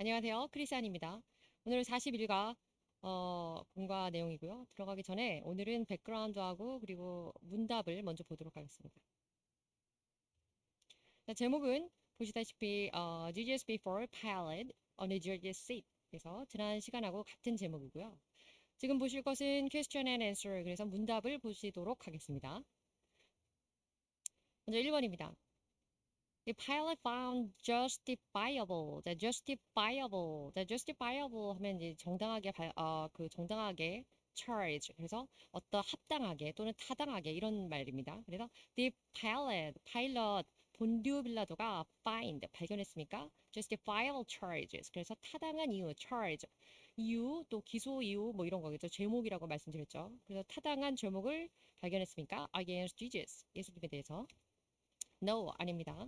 안녕하세요. 크리스안입니다. 오늘 41가 공과 내용이고요. 들어가기 전에 오늘은 백그라운드하고 그리고 문답을 먼저 보도록 하겠습니다. 자, 제목은 보시다시피 Jesus before Pilate on the judge's seat. 그래서 지난 시간하고 같은 제목이고요. 지금 보실 것은 question and answer. 그래서 문답을 보시도록 하겠습니다. 먼저 1번입니다. The pilot found justifiable. the justifiable 하면 이제 정당하게 정당하게 charge. 그래서 합당하게 또는 타당하게 이런 말입니다. 그래서 the pilot 본디오 빌라도가 find 발견했습니까? justifiable charges. 그래서 타당한 이유 charge. 이유 또 기소 이유 뭐 이런 거겠죠. 제목이라고 말씀드렸죠. 그래서 타당한 제목을 발견했습니까? against Jesus. 예수님에 대해서. No, 아닙니다.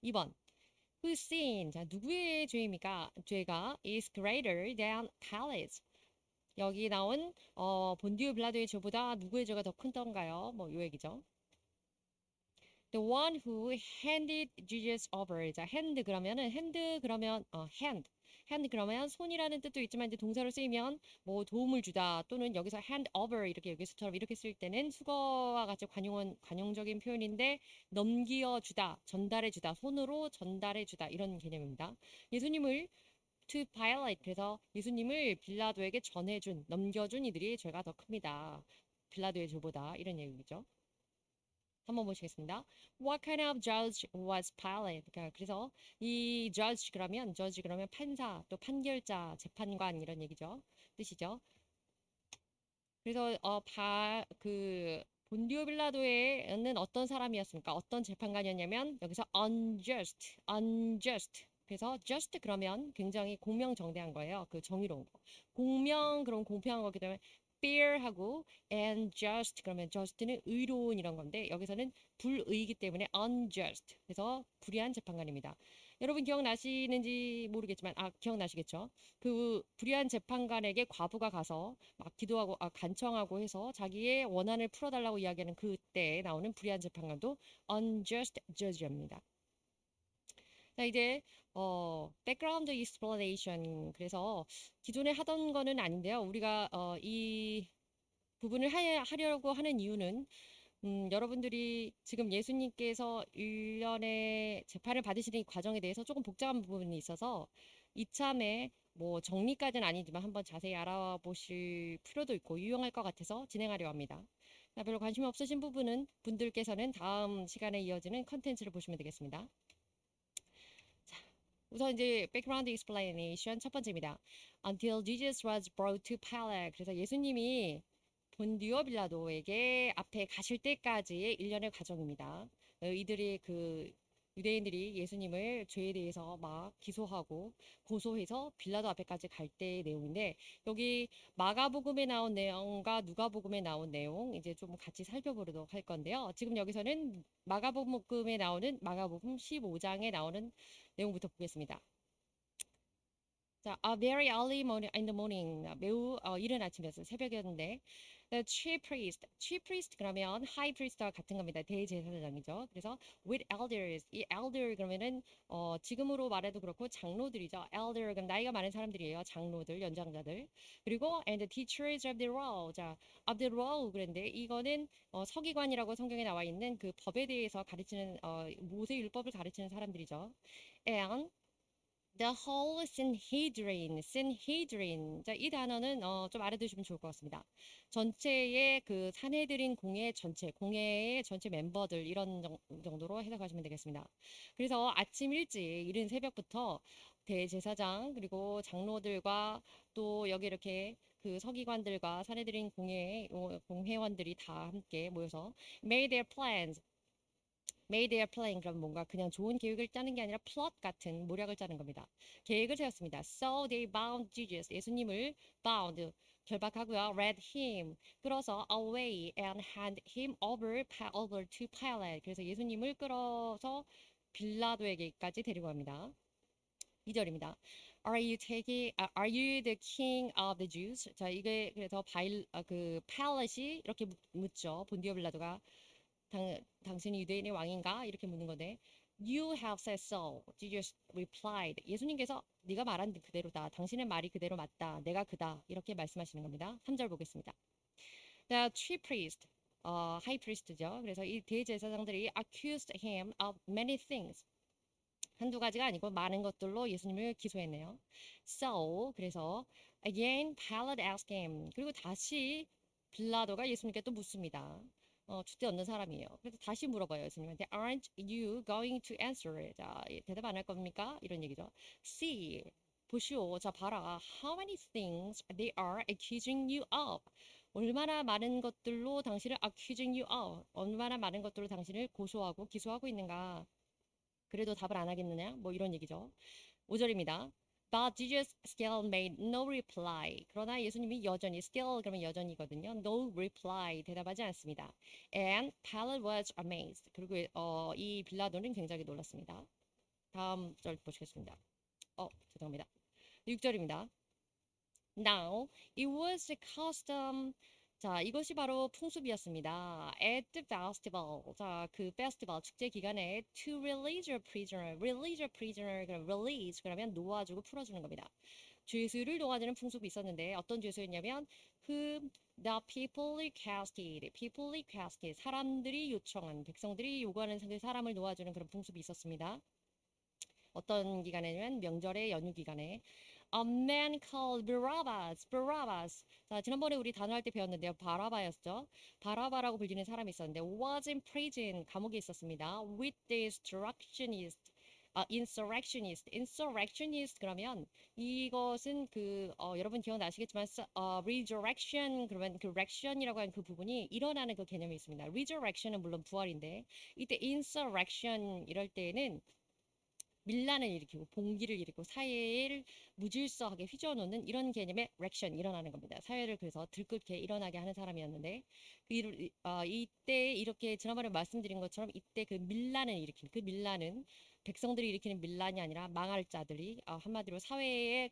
2번. Whose sin? 자, 누구의 죄입니까? 죄가 is greater than Pilate's. 여기 나온 본디오 빌라도의 죄보다 누구의 죄가 더 큰던가요? 뭐 요 얘기죠. The one who handed Jesus over. 자, hand 그러면은 hand 그러면 손이라는 뜻도 있지만 이제 동사로 쓰이면 뭐 도움을 주다 또는 여기서 hand over 이렇게 여기서처럼 이렇게 쓸 때는 수거와 같이 관용적인 표현인데 넘겨 주다, 전달해 주다, 손으로 전달해 주다 이런 개념입니다. 예수님을 to Pilate 그래서 예수님을 빌라도에게 전해준, 넘겨준 이들이 죄가 더 큽니다. 빌라도의 죄보다 이런 얘기죠. 한번 보시겠습니다. What kind of judge was Pilate? 그래서 이 judge 그러면 판사, 또 판결자, 재판관 이런 얘기죠. 뜻이죠. 그래서 본디오 빌라도에는 어떤 사람이었습니까? 어떤 재판관이었냐면 여기서 unjust. 그래서 just 그러면 굉장히 공명정대한 거예요. 그 정의로운 거. 그럼 공평한 거기 때문에 fair하고 and just 그러면 just는 의로운 이런 건데 여기서는 불의이기 때문에 unjust. 그래서 불의한 재판관입니다. 여러분 기억나시는지 모르겠지만 기억나시겠죠? 그 불의한 재판관에게 과부가 가서 막 기도하고 간청하고 해서 자기의 원한을 풀어달라고 이야기하는 그때 나오는 불의한 재판관도 unjust judge입니다. 자, 이제 background explanation. 그래서 기존에 하던 거는 아닌데요. 우리가 이 부분을 하려고 하는 이유는 여러분들이 지금 예수님께서 1년의 재판을 받으시는 이 과정에 대해서 조금 복잡한 부분이 있어서 이참에 뭐 정리까지는 아니지만 한번 자세히 알아보실 필요도 있고 유용할 것 같아서 진행하려 합니다. 자, 별로 관심 없으신 분들께서는 다음 시간에 이어지는 컨텐츠를 보시면 되겠습니다. 자, 우선 이제 background explanation 첫 번째입니다. Until Jesus was brought to Pilate. 그래서 예수님이 본디오 빌라도에게 앞에 가실 때까지의 일련의 과정입니다. 이들이 유대인들이 예수님을 죄에 대해서 막 기소하고 고소해서 빌라도 앞에까지 갈 때의 내용인데 여기 마가복음에 나온 내용과 누가복음에 나온 내용 이제 좀 같이 살펴보도록 할 건데요. 지금 여기서는 마가복음에 나오는 마가복음 15장에 나오는 내용부터 보겠습니다. 자, very early morning, in the morning. 매우 이른 아침이었어요. 새벽이었는데, the chief priest 그러면 high priest와 같은 겁니다. 대제사장이죠. 그래서 with elders, 이 elder 그러면은 지금으로 말해도 그렇고 장로들이죠. elder 그럼 나이가 많은 사람들이에요. 장로들, 연장자들. 그리고 and the teachers of the law. 자, of the law 그랬는데 이거는 서기관이라고 성경에 나와 있는 그 법에 대해서 가르치는 모세 율법을 가르치는 사람들이죠. And The whole Sanhedrin. 자, 이 단어는 좀 알아두시면 좋을 것 같습니다. 전체의 그 산헤드린 공회의 전체 멤버들 이런 정도로 해석하시면 되겠습니다. 그래서 아침 일찍 이른 새벽부터 대제사장 그리고 장로들과 또 여기 이렇게 그 서기관들과 산헤드린 공회원들이 다 함께 모여서 made their plans. made their plan 그럼 뭔가 그냥 좋은 계획을 짜는 게 아니라 plot 같은 모략을 짜는 겁니다. 계획을 세웠습니다. So they bound Jesus 예수님을 bound 결박하고요. led him 끌어서 away and hand him over to Pilate 그래서 예수님을 끌어서 빌라도에게까지 데리고 갑니다. 2절입니다. Are you the king of the Jews? 자, 이게 그래서 Pilate이 이렇게 묻죠. 본디오 빌라도가 당신이 유대인의 왕인가? 이렇게 묻는 건데 You have said so. Jesus replied. 예수님께서 네가 말한 그대로다. 당신의 말이 그대로 맞다. 내가 그다. 이렇게 말씀하시는 겁니다. 3절 보겠습니다. The chief priest, high priest죠. 그래서 이 대제사장들이 accused him of many things. 한두 가지가 아니고 많은 것들로 예수님을 기소했네요. So, 그래서 again Pilate asked him. 그리고 다시 빌라도가 예수님께 또 묻습니다. 줏대 없는 사람이에요. 그래서 다시 물어봐요. 예수님한테 Aren't you going to answer? 자, 대답 안 할 겁니까? 이런 얘기죠. See, 보시오. 자, 봐라. How many things they are accusing you of? 얼마나 많은 것들로 당신을 accusing you of? 얼마나 많은 것들로 당신을 고소하고 기소하고 있는가? 그래도 답을 안 하겠느냐? 뭐 이런 얘기죠. 5절입니다. But Jesus still made no reply. 그러나 예수님이 여전히 still 그러면 여전히거든요. No reply 대답하지 않습니다. And Pilate was amazed. 그리고 이 빌라도는 굉장히 놀랐습니다. 다음 절 보시겠습니다. 죄송합니다. 6절입니다. Now it was the custom. 자, 이것이 바로 풍습이었습니다. At the festival. 자, 그 festival 축제 기간에 to release a prisoner. release a prisoner. 그럼 release 그러면 놓아주고 풀어주는 겁니다. 죄수를 놓아주는 풍습이 있었는데 어떤 죄수였냐면 whom the people requested. people requested. 사람들이 요청한 백성들이 요구하는 그 사람을 놓아주는 그런 풍습이 있었습니다. 어떤 기간에는 명절의 연휴 기간에 A man called Barabbas. Barabbas. 자, 지난번에 우리 단어할 때 배웠는데요. 바라바였죠. 바라바라고 불리는 사람이 있었는데 was in prison. 감옥에 있었습니다. With the insurrectionist. insurrectionist. insurrectionist 그러면 이것은 여러분 기억나시겠지만 resurrection 그러면 그 rection이라고 하는 그 부분이 일어나는 그 개념이 있습니다. resurrection은 물론 부활인데 이때 insurrection 이럴 때는 밀란을 일으키고 봉기를 일으키고 사회를 무질서하게 휘저어놓는 이런 개념의 렉션 일어나는 겁니다. 사회를 그래서 들끓게 일어나게 하는 사람이었는데 이때 이렇게 지난번에 말씀드린 것처럼 이때 그 밀란을 일으키는 그 밀란은 백성들이 일으키는 밀란이 아니라 망할 자들이 한마디로 사회를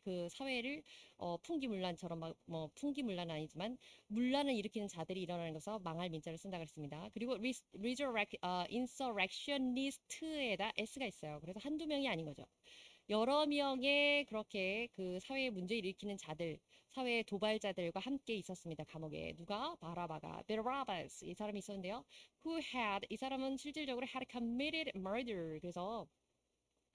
풍기문란처럼 뭐 풍기문란은 아니지만 문란을 일으키는 자들이 일어나는 것에서 망할 민자를 쓴다 그랬습니다. 그리고 insurrectionist에다 s가 있어요. 그래서 한두 명이 아닌 거죠. 여러 명의 그렇게 그 사회에 문제 일으키는 자들, 사회의 도발자들과 함께 있었습니다. 감옥에 누가 바라바가 베라바스 이 사람이 있었는데요. 이 사람은 실질적으로 had committed murder. 그래서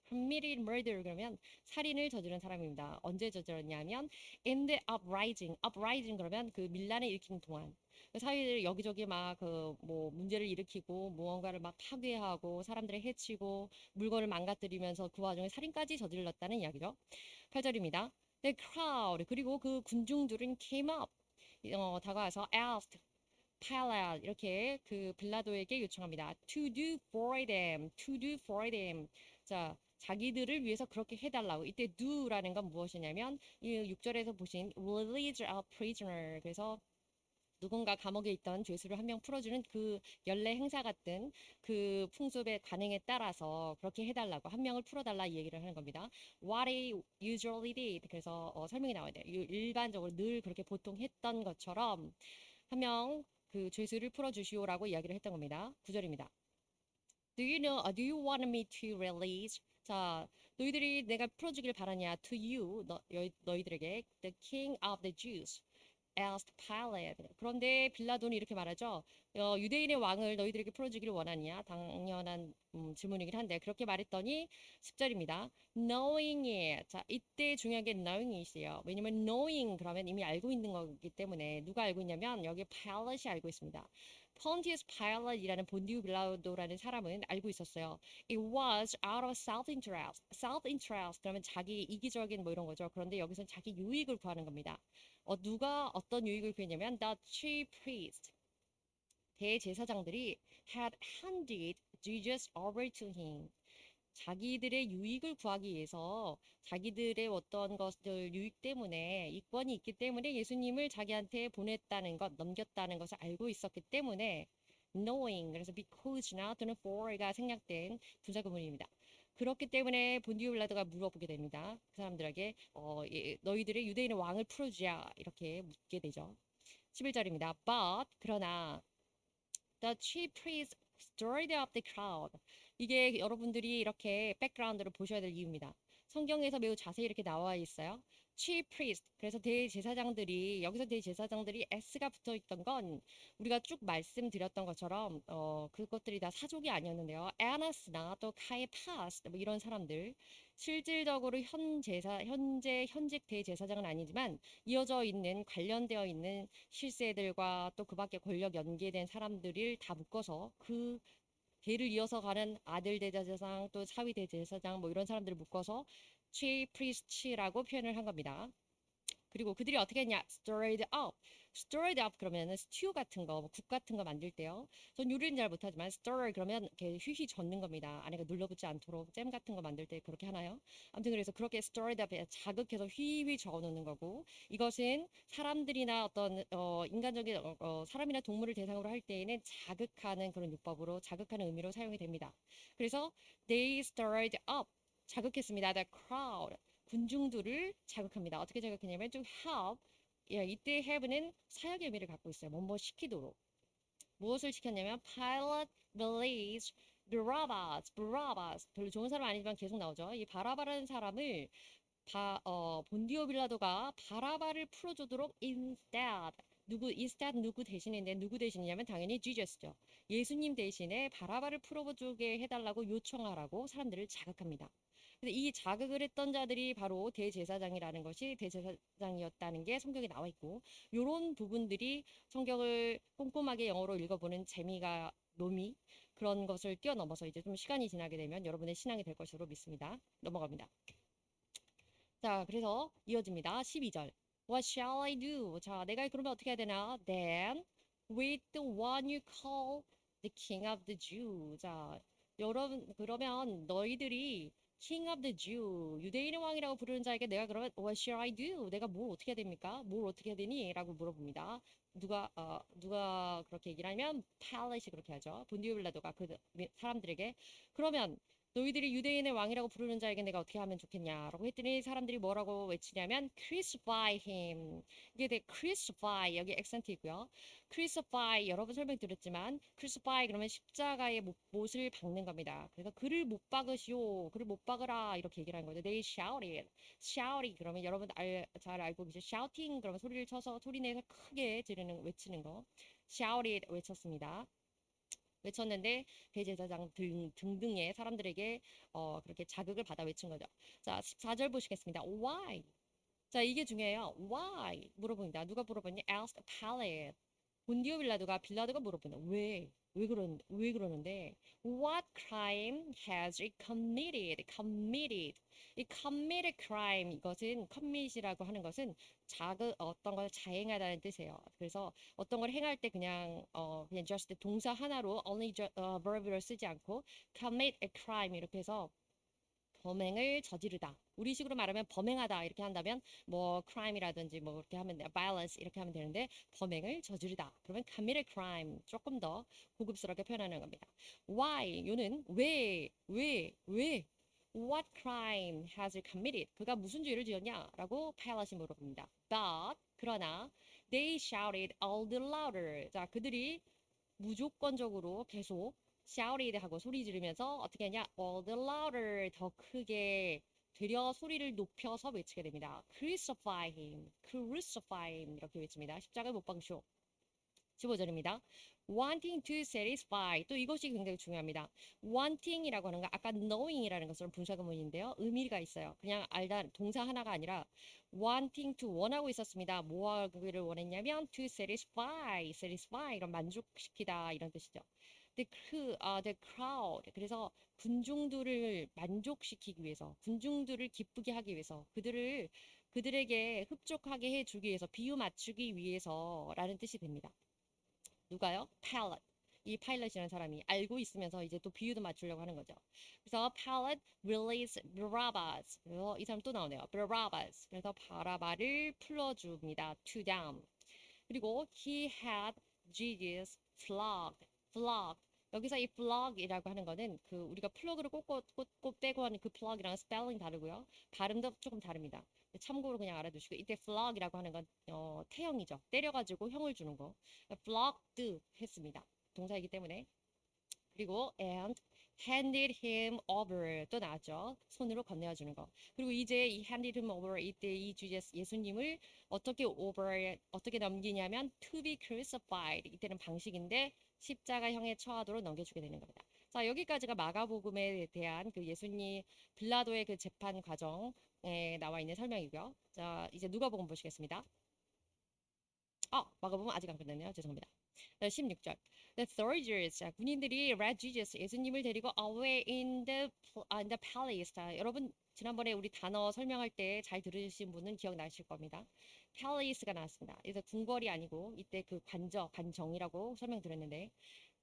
committed murder 그러면 살인을 저지른 사람입니다. 언제 저질렀냐면 in the uprising. uprising 그러면 그 밀란을 일으키는 동안 사회를 여기저기 막 뭐 문제를 일으키고 무언가를 막 파괴하고 사람들을 해치고 물건을 망가뜨리면서 그 와중에 살인까지 저질렀다는 이야기죠. 8절입니다. The crowd 그리고 그 군중들은 came up 다가와서 asked Pilate 이렇게 그 빌라도에게 요청합니다. To do for them, to do for them. 자, 자기들을 위해서 그렇게 해달라고. 이때 do라는 건 무엇이냐면 이 6절에서 보신 release a prisoner. 그래서 누군가 감옥에 있던 죄수를 한 명 풀어주는 그 연례 행사 같은 그 풍습의 관행에 따라서 그렇게 해달라고 한 명을 풀어달라 이 얘기를 하는 겁니다. What he usually did. 그래서 설명이 나와야 돼요. 일반적으로 늘 그렇게 보통 했던 것처럼 한 명 그 죄수를 풀어주시오라고 이야기를 했던 겁니다. 9절입니다. Do you want me to release? 자, 너희들이 내가 풀어주길 바라냐? To you, 너희들에게 the king of the Jews. asked Pilate. 그런데 빌라도는 이렇게 말하죠. 유대인의 왕을 너희들에게 풀어주기를 원하냐? 당연한 질문이긴 한데 그렇게 말했더니 10절입니다. Knowing it. 자, 이때 중요한 게 knowing이 있어요. 왜냐면 knowing 그러면 이미 알고 있는 거기 때문에 누가 알고 있냐면 여기 Pilate이 알고 있습니다. 폰티우스 파일럿이라는 본디우 빌라도라는 사람은 알고 있었어요. It was out of self-interest. self-interest 그러면 자기 이기적인 뭐 이런 거죠. 그런데 여기서는 자기 유익을 구하는 겁니다. 누가 어떤 유익을 구했냐면 the chief priest 대제사장들이 had handed Jesus over to him. 자기들의 유익을 구하기 위해서 자기들의 어떤 것들 유익 때문에 이권이 있기 때문에 예수님을 자기한테 보냈다는 것, 넘겼다는 것을 알고 있었기 때문에 knowing 그래서 because나 또는 for가 생략된 부사구문입니다. 그렇기 때문에 본디오 빌라도가 물어보게 됩니다. 그 사람들에게 너희들의 유대인의 왕을 풀어주자 이렇게 묻게 되죠. 11절입니다. But 그러나 the chief priest stirred up the crowd. 이게 여러분들이 이렇게 백그라운드를 보셔야 될 이유입니다. 성경에서 매우 자세히 이렇게 나와 있어요. chief priest. 그래서 대제사장들이 여기서 대제사장들이 S가 붙어 있던 건 우리가 쭉 말씀드렸던 것처럼 그것들이 다 사족이 아니었는데요. 아나스나 또 카이파스 뭐 이런 사람들 실질적으로 현직 대제사장은 아니지만 이어져 있는 관련되어 있는 실세들과 또 그 밖에 권력 연계된 사람들을 다 묶어서 그 대를 이어서 가는 아들 대제사장 또 사위 대제사장 뭐 이런 사람들을 묶어서 chief priest라고 표현을 한 겁니다. 그리고 그들이 어떻게 했냐? stirred up. stirred up 그러면은 스튜 같은 거, 뭐국 같은 거 만들 때요. 전 요리는 잘 못하지만 stir 그러면 이렇게 휘휘 젓는 겁니다. 안에 눌러붙지 않도록 잼 같은 거 만들 때 그렇게 하나요? 아무튼 그래서 그렇게 stirred up에 자극해서 휘휘 저어 놓는 거고 이것은 사람들이나 어떤 인간적인 사람이나 동물을 대상으로 할 때에는 자극하는 그런 요법으로 자극하는 의미로 사용이 됩니다. 그래서 they stirred up 자극했습니다. The crowd 군중들을 자극합니다. 어떻게 자극했냐면 좀 help 예, 이때 have는 사역의 의미를 갖고 있어요. 뭐뭐 시키도록. 무엇을 시켰냐면 Pilate released Barabbas. 별로 좋은 사람 아니지만 계속 나오죠. 이 바라바라는 사람을 본디오 빌라도가 바라바를 풀어주도록 instead 누구 대신인데 누구 대신이냐면 당연히 Jesus죠. 예수님 대신에 바라바를 풀어주게 해달라고 요청하라고 사람들을 자극합니다. 근데 이 자극을 했던 자들이 바로 대제사장이라는 것이 대제사장이었다는 게 성경에 나와 있고 이런 부분들이 성경을 꼼꼼하게 영어로 읽어보는 재미가 묘미 그런 것을 뛰어넘어서 이제 좀 시간이 지나게 되면 여러분의 신앙이 될 것으로 믿습니다. 넘어갑니다. 자, 그래서 이어집니다. 12절. What shall I do? 자, 내가 그러면 어떻게 해야 되나? Then with the one you call the King of the Jew. 자, 여러분 그러면 너희들이 King of the Jew, 유대인의 왕이라고 부르는 자에게 내가 그러면 What shall I do? 내가 뭘 어떻게 해야 됩니까? 뭘 어떻게 해야 되니? 라고 물어봅니다. 누가 그렇게 얘기를 하면 팔렛이 그렇게 하죠. 본디오빌라도가 그 사람들에게 그러면 너희들이 유대인의 왕이라고 부르는 자에게 내가 어떻게 하면 좋겠냐라고 했더니 사람들이 뭐라고 외치냐면 crucify him. 이게 crucify 여기 액센트이고요. crucify 여러 번 설명드렸지만 crucify 그러면 십자가에 못을 박는 겁니다. 그래서 그를 못 박으시오. 그를 못 박으라 이렇게 얘기를 하는 거죠. They shouted. shouting 그러면 여러분 잘 알고 계시죠? shouting 그러면 소리를 쳐서 소리 내서 크게 지르는 외치는 거. shouted 외쳤습니다. 외쳤는데 대제사장 등등의 사람들에게 그렇게 자극을 받아 외친 거죠. 자, 14절 보시겠습니다. Why? 자, 이게 중요해요. Why? 물어봅니다. 누가 물어보니? Asked Pilate. 본디오 빌라도가 물어보는 왜? 왜 그러는데? What crime has he committed. 이 committed crime 이것은 commit이라고 하는 것은 어떤 걸 자행하다는 뜻이에요. 그래서 어떤 걸 행할 때 그냥 just 동사 하나로 only verb를 쓰지 않고 commit a crime 이렇게 해서 범행을 저지르다. 우리식으로 말하면 범행하다 이렇게 한다면 뭐 crime이라든지 뭐 이렇게 하면 violence 이렇게 하면 되는데 범행을 저지르다. 그러면 commit a crime 조금 더 고급스럽게 표현하는 겁니다. Why? 요는 왜? What crime has he committed? 그가 무슨 죄를 지었냐라고 파일럿이 물어봅니다. But 그러나 they shouted all the louder. 자, 그들이 무조건적으로 계속 shouted 하고 소리 지르면서 어떻게 하냐? all the louder 더 크게 되려 소리를 높여서 외치게 됩니다. crucify him 이렇게 외칩니다. 십자가에 못 박으시오. 15절입니다. wanting to satisfy 또 이것이 굉장히 중요합니다. wanting이라고 하는 거 아까 knowing이라는 것은 분사구문인데요. 의미가 있어요. 그냥 알다 동사 하나가 아니라 wanting to 원하고 있었습니다. 뭐 하기를 원했냐면 to satisfy 이런 만족시키다 이런 뜻이죠. the crowd 그래서 군중들을 만족시키기 위해서 군중들을 기쁘게 하기 위해서 그들에게 흡족하게 해주기 위해서 비유 맞추기 위해서라는 뜻이 됩니다. 누가요? Pilate. 이 파일럿이라는 사람이 알고 있으면서 이제 또 비유도 맞추려고 하는 거죠. 그래서 Pilate released Barabbas. 그래서 이 사람 또 나오네요. Barabbas. 그래서 바라바를 풀어줍니다. To them. 그리고 he had Jesus flogged. 여기서 이 flog이라고 하는 거는 그 우리가 플러그를 꽂고 빼고 하는 그 플러그랑 스펠링 다르고요. 발음도 조금 다릅니다. 참고로 그냥 알아두시고 이때 flog이라고 하는 건 태형이죠. 때려가지고 형을 주는 거. flogged 했습니다. 동사이기 때문에. 그리고 and handed him over 또 나왔죠. 손으로 건네어 주는 거. 그리고 이제 이 handed him over 이때 이 주제 예수님을 어떻게 over 어떻게 넘기냐면 to be crucified 이때는 방식인데 십자가형에 처하도록 넘겨주게 되는 겁니다. 자, 여기까지가 마가복음에 대한 그 예수님 빌라도의 그 재판 과정에 나와 있는 설명이고요. 자, 이제 누가복음 보시겠습니다. 마가복음 아직 안 끝났네요. 죄송합니다. 16절. The soldiers, 자, 군인들이 led Jesus, 예수님을 데리고 away in the palace. 자, 여러분, 지난번에 우리 단어 설명할 때 잘 들으신 분은 기억나실 겁니다. palace가 나왔습니다. 그래서 궁궐이 아니고 이때 그 관정이라고 설명드렸는데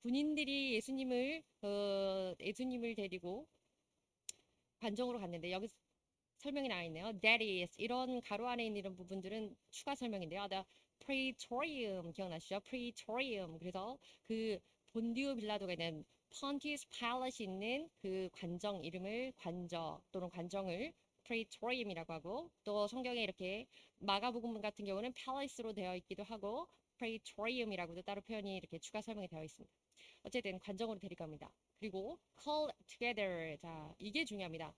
군인들이 예수님을 데리고 관정으로 갔는데 여기 설명이 나와 있네요. That is 이런 가로 안에 있는 이런 부분들은 추가 설명인데요. The Praetorium 기억나시죠? Praetorium 그래서 그 본디오 빌라도가 있는 폰티스 팔렛이 있는 그 관정 이름을 관저 또는 관정을 Praetorium이라고 하고 또 성경에 이렇게 마가복음 같은 경우는 palace로 되어 있기도 하고 Praetorium이라고도 따로 표현이 이렇게 추가 설명이 되어 있습니다. 어쨌든 관정으로 데려갑니다. 그리고 call together 자 이게 중요합니다.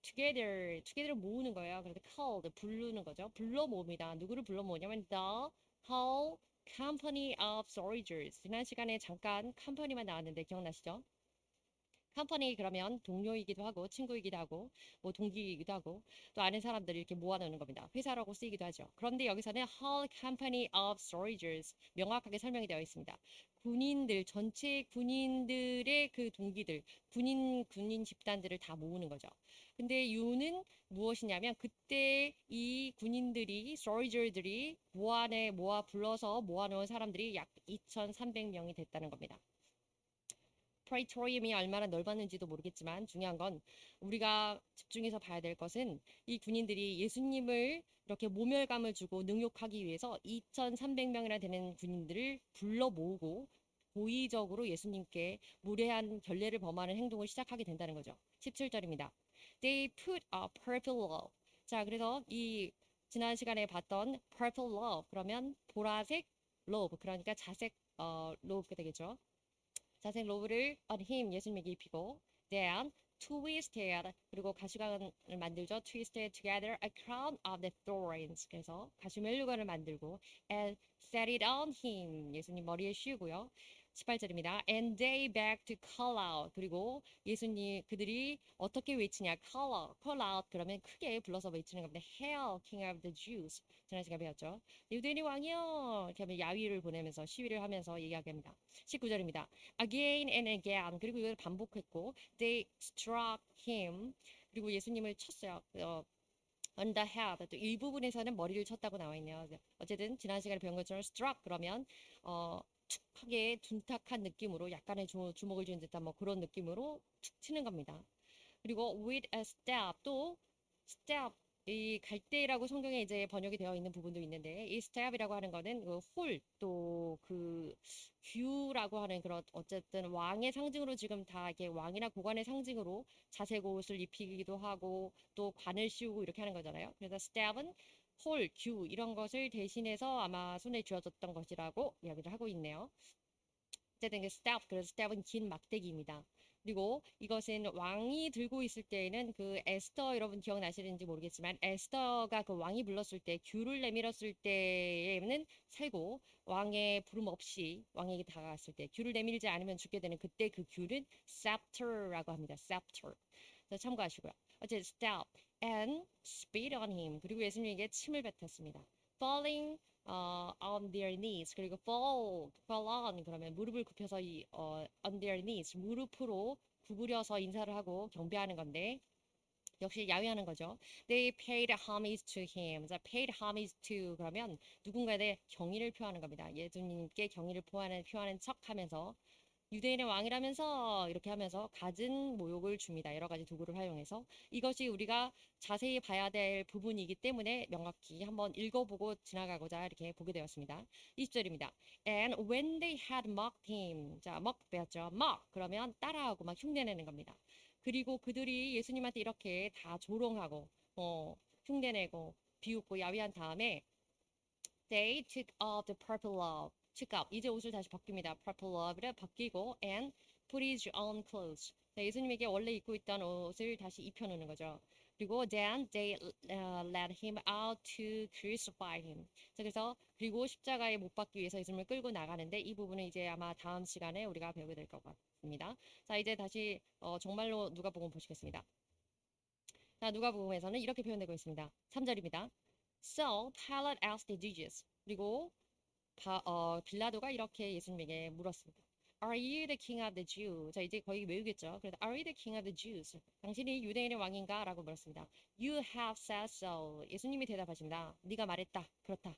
together 모으는 거예요. 그래서 called 부르는 거죠. 불러 모읍니다. 누구를 불러 모으냐면 the whole company of soldiers. 지난 시간에 잠깐 컴퍼니만 나왔는데 기억나시죠? 컴퍼니 그러면 동료이기도 하고 친구이기도 하고 뭐 동기이기도 하고 또 아는 사람들을 이렇게 모아놓는 겁니다. 회사라고 쓰이기도 하죠. 그런데 여기서는 whole company of soldiers 명확하게 설명이 되어 있습니다. 군인들 전체 군인들의 그 동기들 군인 집단들을 다 모으는 거죠. 근데 이유는 무엇이냐면 그때 이 군인들이 soldier들이 불러서 모아놓은 사람들이 약 2,300명이 됐다는 겁니다. 프레이토리움이 얼마나 넓었는지도 모르겠지만 중요한 건 우리가 집중해서 봐야 될 것은 이 군인들이 예수님을 이렇게 모멸감을 주고 능욕하기 위해서 2,300명이나 되는 군인들을 불러 모으고 고의적으로 예수님께 무례한 결례를 범하는 행동을 시작하게 된다는 거죠. 17절입니다. They put a purple robe. 자, 그래서 이 지난 시간에 봤던 purple robe 그러면 보라색 로브 그러니까 자색 로브가 되겠죠. 자색 로브를 on him 예수님에게 입히고 then twisted 그리고 가시관을 만들죠. twisted together a crown of the thorns 그래서 가시멜로관을 만들고 and set it on him 예수님 머리에 씌우고요. 18절입니다. And they begged to call out 그리고 예수님 그들이 어떻게 외치냐 call out 그러면 크게 불러서 외치는 겁니다. Hail King of the Jews 지난 시간에 배웠죠. 유대인의 왕이여 이렇게 하면 야위를 보내면서 시위를 하면서 얘기합니다. 19절입니다. Again and again 그리고 이걸 반복했고 they struck him 그리고 예수님을 쳤어요. on the head 또 일부분에서는 머리를 쳤다고 나와 있네요. 어쨌든 지난 시간에 배운 것처럼 struck 그러면 툭하게 둔탁한 느낌으로 약간의 주목을 주는 듯한 뭐 그런 느낌으로 툭 치는 겁니다. 그리고 with a step 또 step 이 갈대라고 성경에 이제 번역이 되어 있는 부분도 있는데 이 step이라고 하는 거는 그 홀 또 그 규라고 하는 그런 어쨌든 왕의 상징으로 지금 다 이렇게 왕이나 고관의 상징으로 자색 옷을 입히기도 하고 또 관을 씌우고 이렇게 하는 거잖아요. 그래서 step은 홀, 규 이런 것을 대신해서 아마 손에 쥐어졌던 것이라고 이야기를 하고 있네요. 어쨌든 그 staff, 그래서 staff은 긴 막대기입니다. 그리고 이것은 왕이 들고 있을 때에는 그 에스더 여러분 기억나시는지 모르겠지만 에스더가 그 왕이 불렀을 때 귤을 내밀었을 때에는 살고 왕의 부름 없이 왕에게 다가갔을 때 귤을 내밀지 않으면 죽게 되는 그때 그 귤은 scepter라고 합니다. scepter. 그래서 참고하시고요. 어쨌든 staff and spit on him. 그리고 예수님에게 침을 뱉었습니다. falling on their knees 그리고 fall on 그러면 무릎을 굽혀서 on their knees 무릎으로 구부려서 인사를 하고 경배하는 건데 역시 야위하는 거죠. They paid homage to him. 자, paid homage to 그러면 누군가에 경의를 표하는 겁니다. 예수님께 경의를 표하는 척하면서 유대인의 왕이라면서 이렇게 하면서 갖은 모욕을 줍니다. 여러 가지 도구를 활용해서 이것이 우리가 자세히 봐야 될 부분이기 때문에 명확히 한번 읽어보고 지나가고자 이렇게 보게 되었습니다. 20절입니다. And when they had mocked him, 자, mock 배웠죠. mock 그러면 따라하고 막 흉내내는 겁니다. 그리고 그들이 예수님한테 이렇게 다 조롱하고 흉내내고 비웃고 야위한 다음에 They took off the purple robe. took off. 이제 옷을 다시 벗깁니다. purple robe를 벗기고 and put his own clothes. 자, 예수님에게 원래 입고 있던 옷을 다시 입혀놓는 거죠. 그리고 then they led him out to crucify him. 자, 그래서 그리고 십자가에 못 박기 위해서 예수님을 끌고 나가는데 이 부분은 이제 아마 다음 시간에 우리가 배우게 될 것 같습니다. 자, 이제 다시 정말로 누가복음 보시겠습니다. 자, 누가복음에서는 이렇게 표현되고 있습니다. 3절입니다. So Pilate asked Jesus. 그리고 빌라도가 이렇게 예수님에게 물었습니다. Are you the king of the Jews? 자, 이제 거의 외우겠죠. 그래서 Are you the king of the Jews? 당신이 유대인의 왕인가? 라고 물었습니다. You have said so. 예수님이 대답하십니다. 네가 말했다. 그렇다.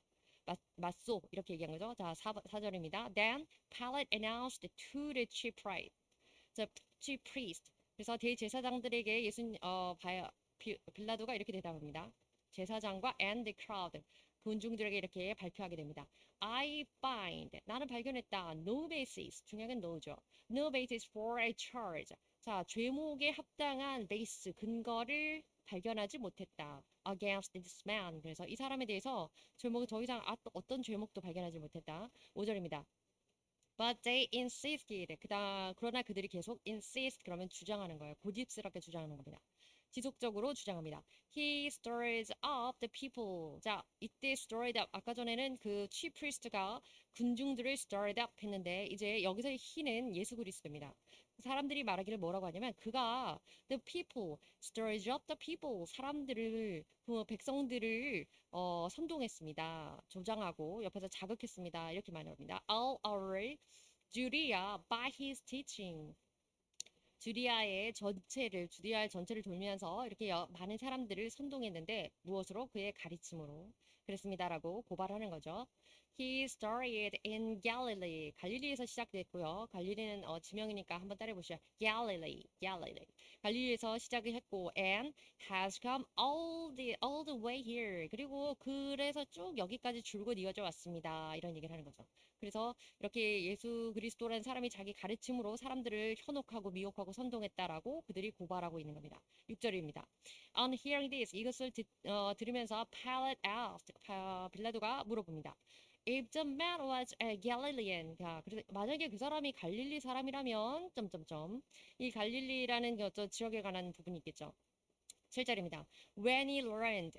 맞소. 이렇게 얘기한 거죠. 자, 4절입니다. Then Pilate announced to the chief priest. 그래서 대제사장들에게 빌라도가 이렇게 대답합니다. 제사장과 and the crowd. 군중들에게 이렇게 발표하게 됩니다. I find 나는 발견했다. No basis 중요한 건 no죠. No basis for a charge. 자, 죄목에 합당한 베이스 근거를 발견하지 못했다. Against this man. 그래서 이 사람에 대해서 죄목을 더 이상 어떤 죄목도 발견하지 못했다. 5절입니다. But they insisted. 그러나 그들이 계속 insist 그러면 주장하는 거예요. 고집스럽게 주장하는 겁니다. 지속적으로 주장합니다. He stirs up the people. 자, 이때 stirred up. 아까 전에는 그 chief priest가 군중들을 stirred up 했는데 이제 여기서의 he는 예수 그리스도입니다. 사람들이 말하기를 뭐라고 하냐면 그가 the people stirs up the people. 사람들을 그 백성들을 선동했습니다. 조장하고 옆에서 자극했습니다. 이렇게 말합니다. All over Judea by his teaching. 주디아의 전체를 돌면서 이렇게 많은 사람들을 선동했는데 무엇으로? 그의 가르침으로 그랬습니다라고 고발하는 거죠. He started in Galilee. 갈릴리에서 시작됐고요. 갈릴리는 지명이니까 한번 따라해 보시죠. Galilee. 갈릴리에서 시작을 했고 and has come all the way here. 그리고 그래서 쭉 여기까지 줄곧 이어져 왔습니다. 이런 얘기를 하는 거죠. 그래서 이렇게 예수 그리스도라는 사람이 자기 가르침으로 사람들을 현혹하고 미혹하고 선동했다라고 그들이 고발하고 있는 겁니다. 6절입니다. On hearing this, 이것을 들으면서 Pilate asked, 빌라도가 물어봅니다. If the man was a Galilean, 그래서 만약에 그 사람이 갈릴리 사람이라면 이 갈릴리라는 어떤 지역에 관한 부분이 있겠죠. 7절입니다. When he learned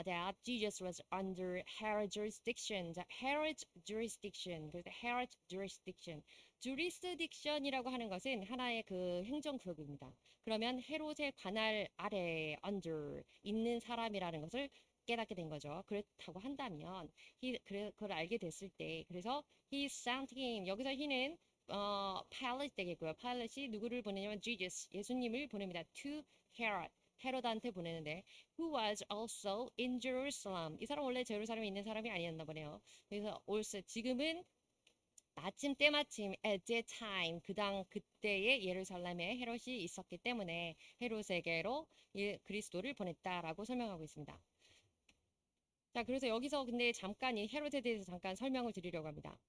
that Jesus was under Herod's jurisdiction. 자, Herod's jurisdiction. 그래서 Herod's jurisdiction이라고 하는 것은 하나의 그 행정구역입니다. 그러면 헤롯의 관할 아래 under 있는 사람이라는 것을 깨닫게 된 거죠. 그렇다고 한다면 그걸 알게 됐을 때 그래서 he sent him. 여기서 he는 Pilate 되겠고요. Pilate이 누구를 보내냐면 Jesus, 예수님을 보냅니다. To Herod. 헤로드한테 보내는데 who was also in Jerusalem. 이 사람 원래 제루살렘에 있는 사람이 아니었나 보네요. 그래서 also 지금은 때마침 at that time 그때에 예루살렘에 헤롯이 있었기 때문에 헤롯에게로 그리스도를 보냈다라고 설명하고 있습니다. 자, 그래서 여기서 근데 잠깐 이 헤롯에 대해서 잠깐 설명을 드리려고 합니다.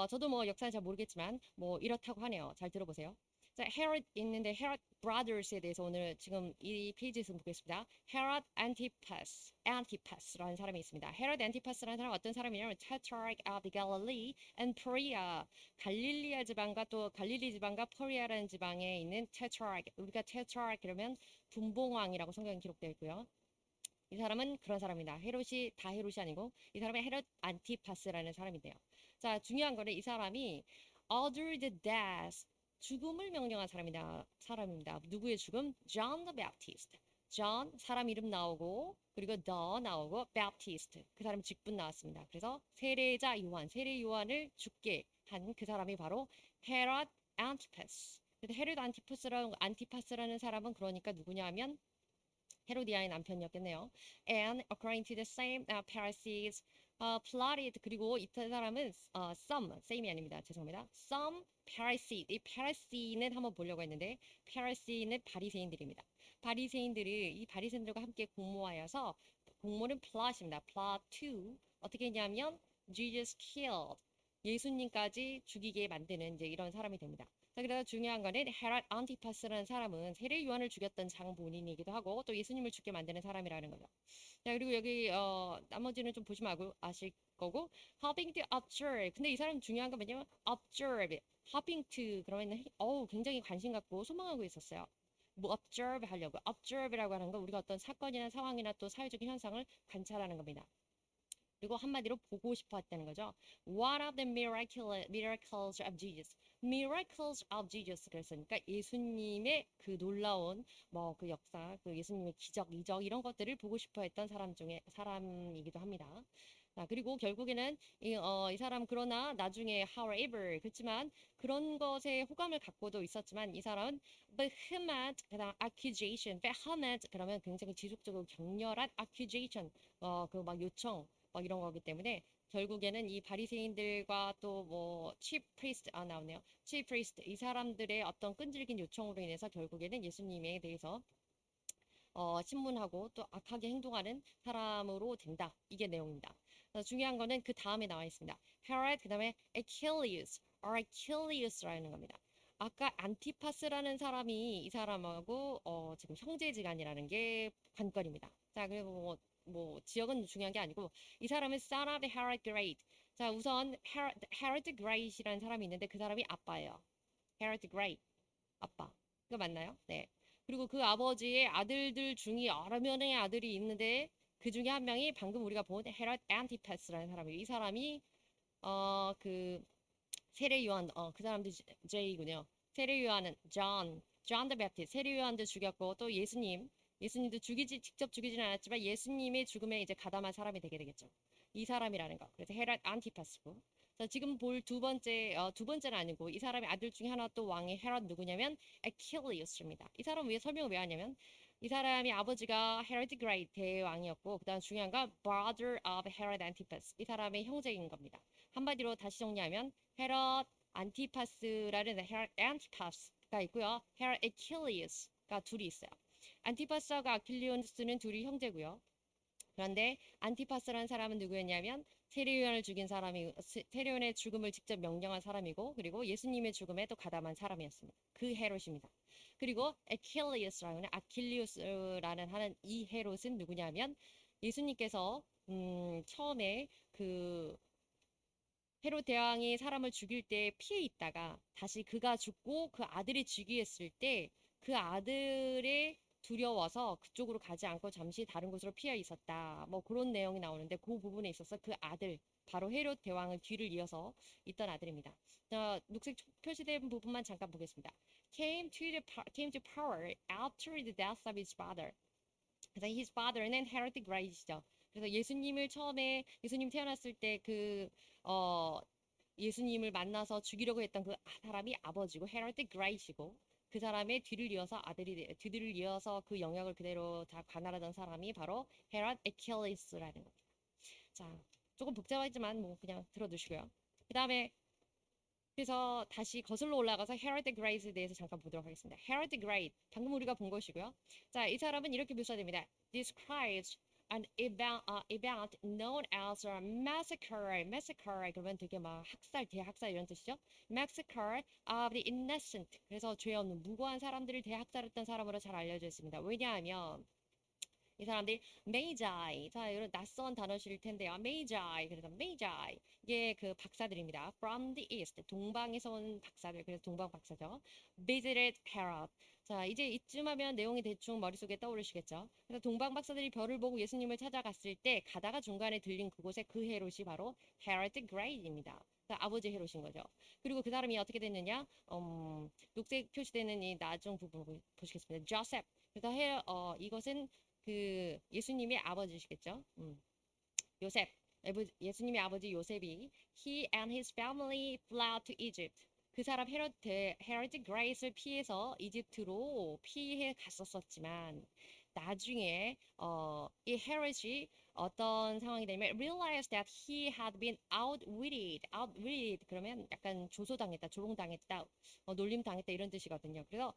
저도 뭐 역사는 잘 모르겠지만 뭐 이렇다고 하네요. 잘 들어보세요. 자, 헤롯 있는데 헤롯 브라더스에 대해서 오늘 지금 이 페이지에서 보겠습니다. 헤롯 안티파스라는 사람이 있습니다. 헤롯 안티파스라는 사람은 어떤 사람이냐면 Tetrarch of Galilee and Perea. 갈릴리 지방과 포리아라는 지방에 있는 Tetrarch. 우리가 Tetrarch 그러면 분봉왕이라고 성경에 기록되어 있고요. 이 사람은 그런 사람입니다. 다 헤롯이 아니고 이 사람은 헤롯 안티파스라는 사람인데요. 자, 중요한 거는 이 사람이 ordered death, 죽음을 명령한 사람입니다. 누구의 죽음? John the Baptist. John, 사람 이름 나오고 그리고 the 나오고 Baptist, 그 사람 직분 나왔습니다. 그래서 세례 요한을 죽게 한 그 사람이 바로 헤롯 안티파스. 헤롯 안티파스라는 사람은 그러니까 누구냐 하면 헤로디아의 남편이었겠네요. And according to the same Pharisees plotted. 그리고 이 사람은 same이 아닙니다. 죄송합니다. Some Pharisees. 이 Pharisee는 한번 보려고 했는데 Pharisee는 바리새인들입니다. 이 바리새인들과 함께 공모하여서 공모는 plot입니다. plot to 어떻게 했냐면 Jesus killed. 예수님까지 죽이게 만드는 이제 이런 사람이 됩니다. 자, 그래서 중요한 거는 헤롯 안티파스라는 사람은 세례 요한을 죽였던 장본인이기도 하고 또 예수님을 죽게 만드는 사람이라는 거죠. 자, 그리고 여기 나머지는 좀 보시면 아실 거고 helping to observe. 근데 이 사람 중요한 건 뭐냐면 observe, helping to 그러면 굉장히 관심 갖고 소망하고 있었어요. 뭐 observe 하려고. observe라고 하는 건 우리가 어떤 사건이나 상황이나 또 사회적인 현상을 관찰하는 겁니다. 그리고 한마디로 보고 싶어 했다는 거죠. One of the miracles of Jesus. Miracles of Jesus 그랬으니까 예수님의 그 놀라운 뭐 그 역사, 그 예수님의 기적, 이적 이런 것들을 보고 싶어 했던 사람 중에 사람이기도 합니다. 자, 그리고 결국에는 이 사람 그러나 나중에 however 그렇지만 그런 것에 호감을 갖고도 있었지만 이 사람은 vehement 그다음 accusation, vehement 그러면 굉장히 지속적으로 격렬한 accusation 그 막 요청 막 이런 거기 때문에 결국에는 이 바리새인들과 또 뭐 chief priest 나오네요. chief priest 이 사람들의 어떤 끈질긴 요청으로 인해서 결국에는 예수님에 대해서 신문하고 또 악하게 행동하는 사람으로 된다. 이게 내용입니다. 중요한 거는 그 다음에 나와 있습니다. Herod 그다음에 Achilleus라는 겁니다. 아까 안티파스라는 사람이 이 사람하고 지금 형제지간이라는 게 관건입니다. 자, 그리고 뭐 지역은 중요한 게 아니고 이 사람은 son of Herod Great. 자, 우선 Herod Great이라는 사람이 있는데 그 사람이 아빠예요. Herod Great 아빠. 그거 맞나요? 네. 그리고 그 아버지의 아들들 중에 여러 명의 아들이 있는데 그 중에 한 명이 방금 우리가 본 헤롯 안티파스라는 사람이에요. 이 사람이 그 세례 요한 그 사람도 제이군요. 세례 요한은 존 더 베프티스트 세례 요한도 죽였고 또 예수님도 직접 죽이지는 않았지만 예수님의 죽음에 이제 가담한 사람이 되게 되겠죠. 이 사람이라는 거. 그래서 헤롯 안티파스고. 자, 지금 볼 두 번째는 아니고 이 사람의 아들 중에 하나 또 왕의 헤롯 누구냐면 에킬리우스입니다. 이 사람 왜 설명을 왜 하냐면 이 사람이 아버지가 헤롯 그레이트 대왕이었고 그다음 중요한 건 brother of Herod Antipas 이 사람의 형제인 겁니다. 한마디로 다시 정리하면 헤롯 안티파스라는 헤롯 안티파스가 있고요. 헤롯 에킬리우스가 둘이 있어요. 안티파스와 아킬리우스는 둘이 형제고요. 그런데 안티파스라는 사람은 누구였냐면 세례요한을 죽인 사람이 세례요한의 죽음을 직접 명령한 사람이고 그리고 예수님의 죽음에 또 가담한 사람이었습니다. 그 헤롯입니다. 그리고 아킬리우스라는 하는 이 헤롯은 누구냐면 예수님께서 처음에 그 헤롯 대왕이 사람을 죽일 때 피해 있다가 다시 그가 죽고 그 아들이 즉위했을 때 그 아들의 두려워서 그쪽으로 가지 않고 잠시 다른 곳으로 피해 있었다. 뭐 그런 내용이 나오는데 그 부분에 있어서 그 아들 바로 헤롯 대왕의 뒤를 이어서 있던 아들입니다. 자, 녹색 표시된 부분만 잠깐 보겠습니다. Came to power after the death of his father. 그래서 his father는 헤롯 the Great이죠. 그래서 예수님 태어났을 때 예수님을 만나서 죽이려고 했던 그 사람이 아버지고 헤롯 the Great이고 그 사람의 뒤를 이어서 그 영역을 그대로 다 관할하던 사람이 바로 헤롯 에킬리스라는 겁니다. 자, 조금 복잡하지만 뭐 그냥 들어두시고요. 그 다음에 그래서 다시 거슬러 올라가서 헤롯 더 그레이트에 대해서 잠깐 보도록 하겠습니다. 헤롯 더 그레이트 방금 우리가 본 것이고요. 자, 이 사람은 이렇게 묘사됩니다. Describes an event known as a massacre. massacre 그러면 되게 막 대학살 이런 뜻이죠. massacre of the innocent. 그래서 죄 없는 무고한 사람들을 대학살했던 사람으로 잘 알려져 있습니다. 왜냐하면 이 사람들이 메이자이 자 이런 낯선 단어실 텐데요. 메이자이 그래서 메이자이 이게 그 박사들입니다. From the east 동방에서 온 박사들 그래서 동방 박사죠. Visited Herod 자 이제 이쯤 하면 내용이 대충 머릿속에 떠오르시겠죠. 그래서 동방 박사들이 별을 보고 예수님을 찾아갔을 때 가다가 중간에 들린 그곳에 그 헤롯이 바로 Herod the Great입니다. 아버지 헤롯인 거죠. 그리고 그 사람이 어떻게 됐느냐? 녹색 표시되는 이 나중 부분 보시겠습니다. 조셉. 그래서 이것은 그 예수님의 아버지시겠죠. 요셉. 예수님의 아버지 요셉이 he and his family fled to Egypt. 그 사람 헤롯 그레이스를 피해서 이집트로 피해 갔었지만 나중에 이 헤롯이 어떤 상황이 되면 realized that he had been outwitted 그러면 약간 조소당했다, 조롱당했다, 놀림당했다 이런 뜻이거든요. 그래서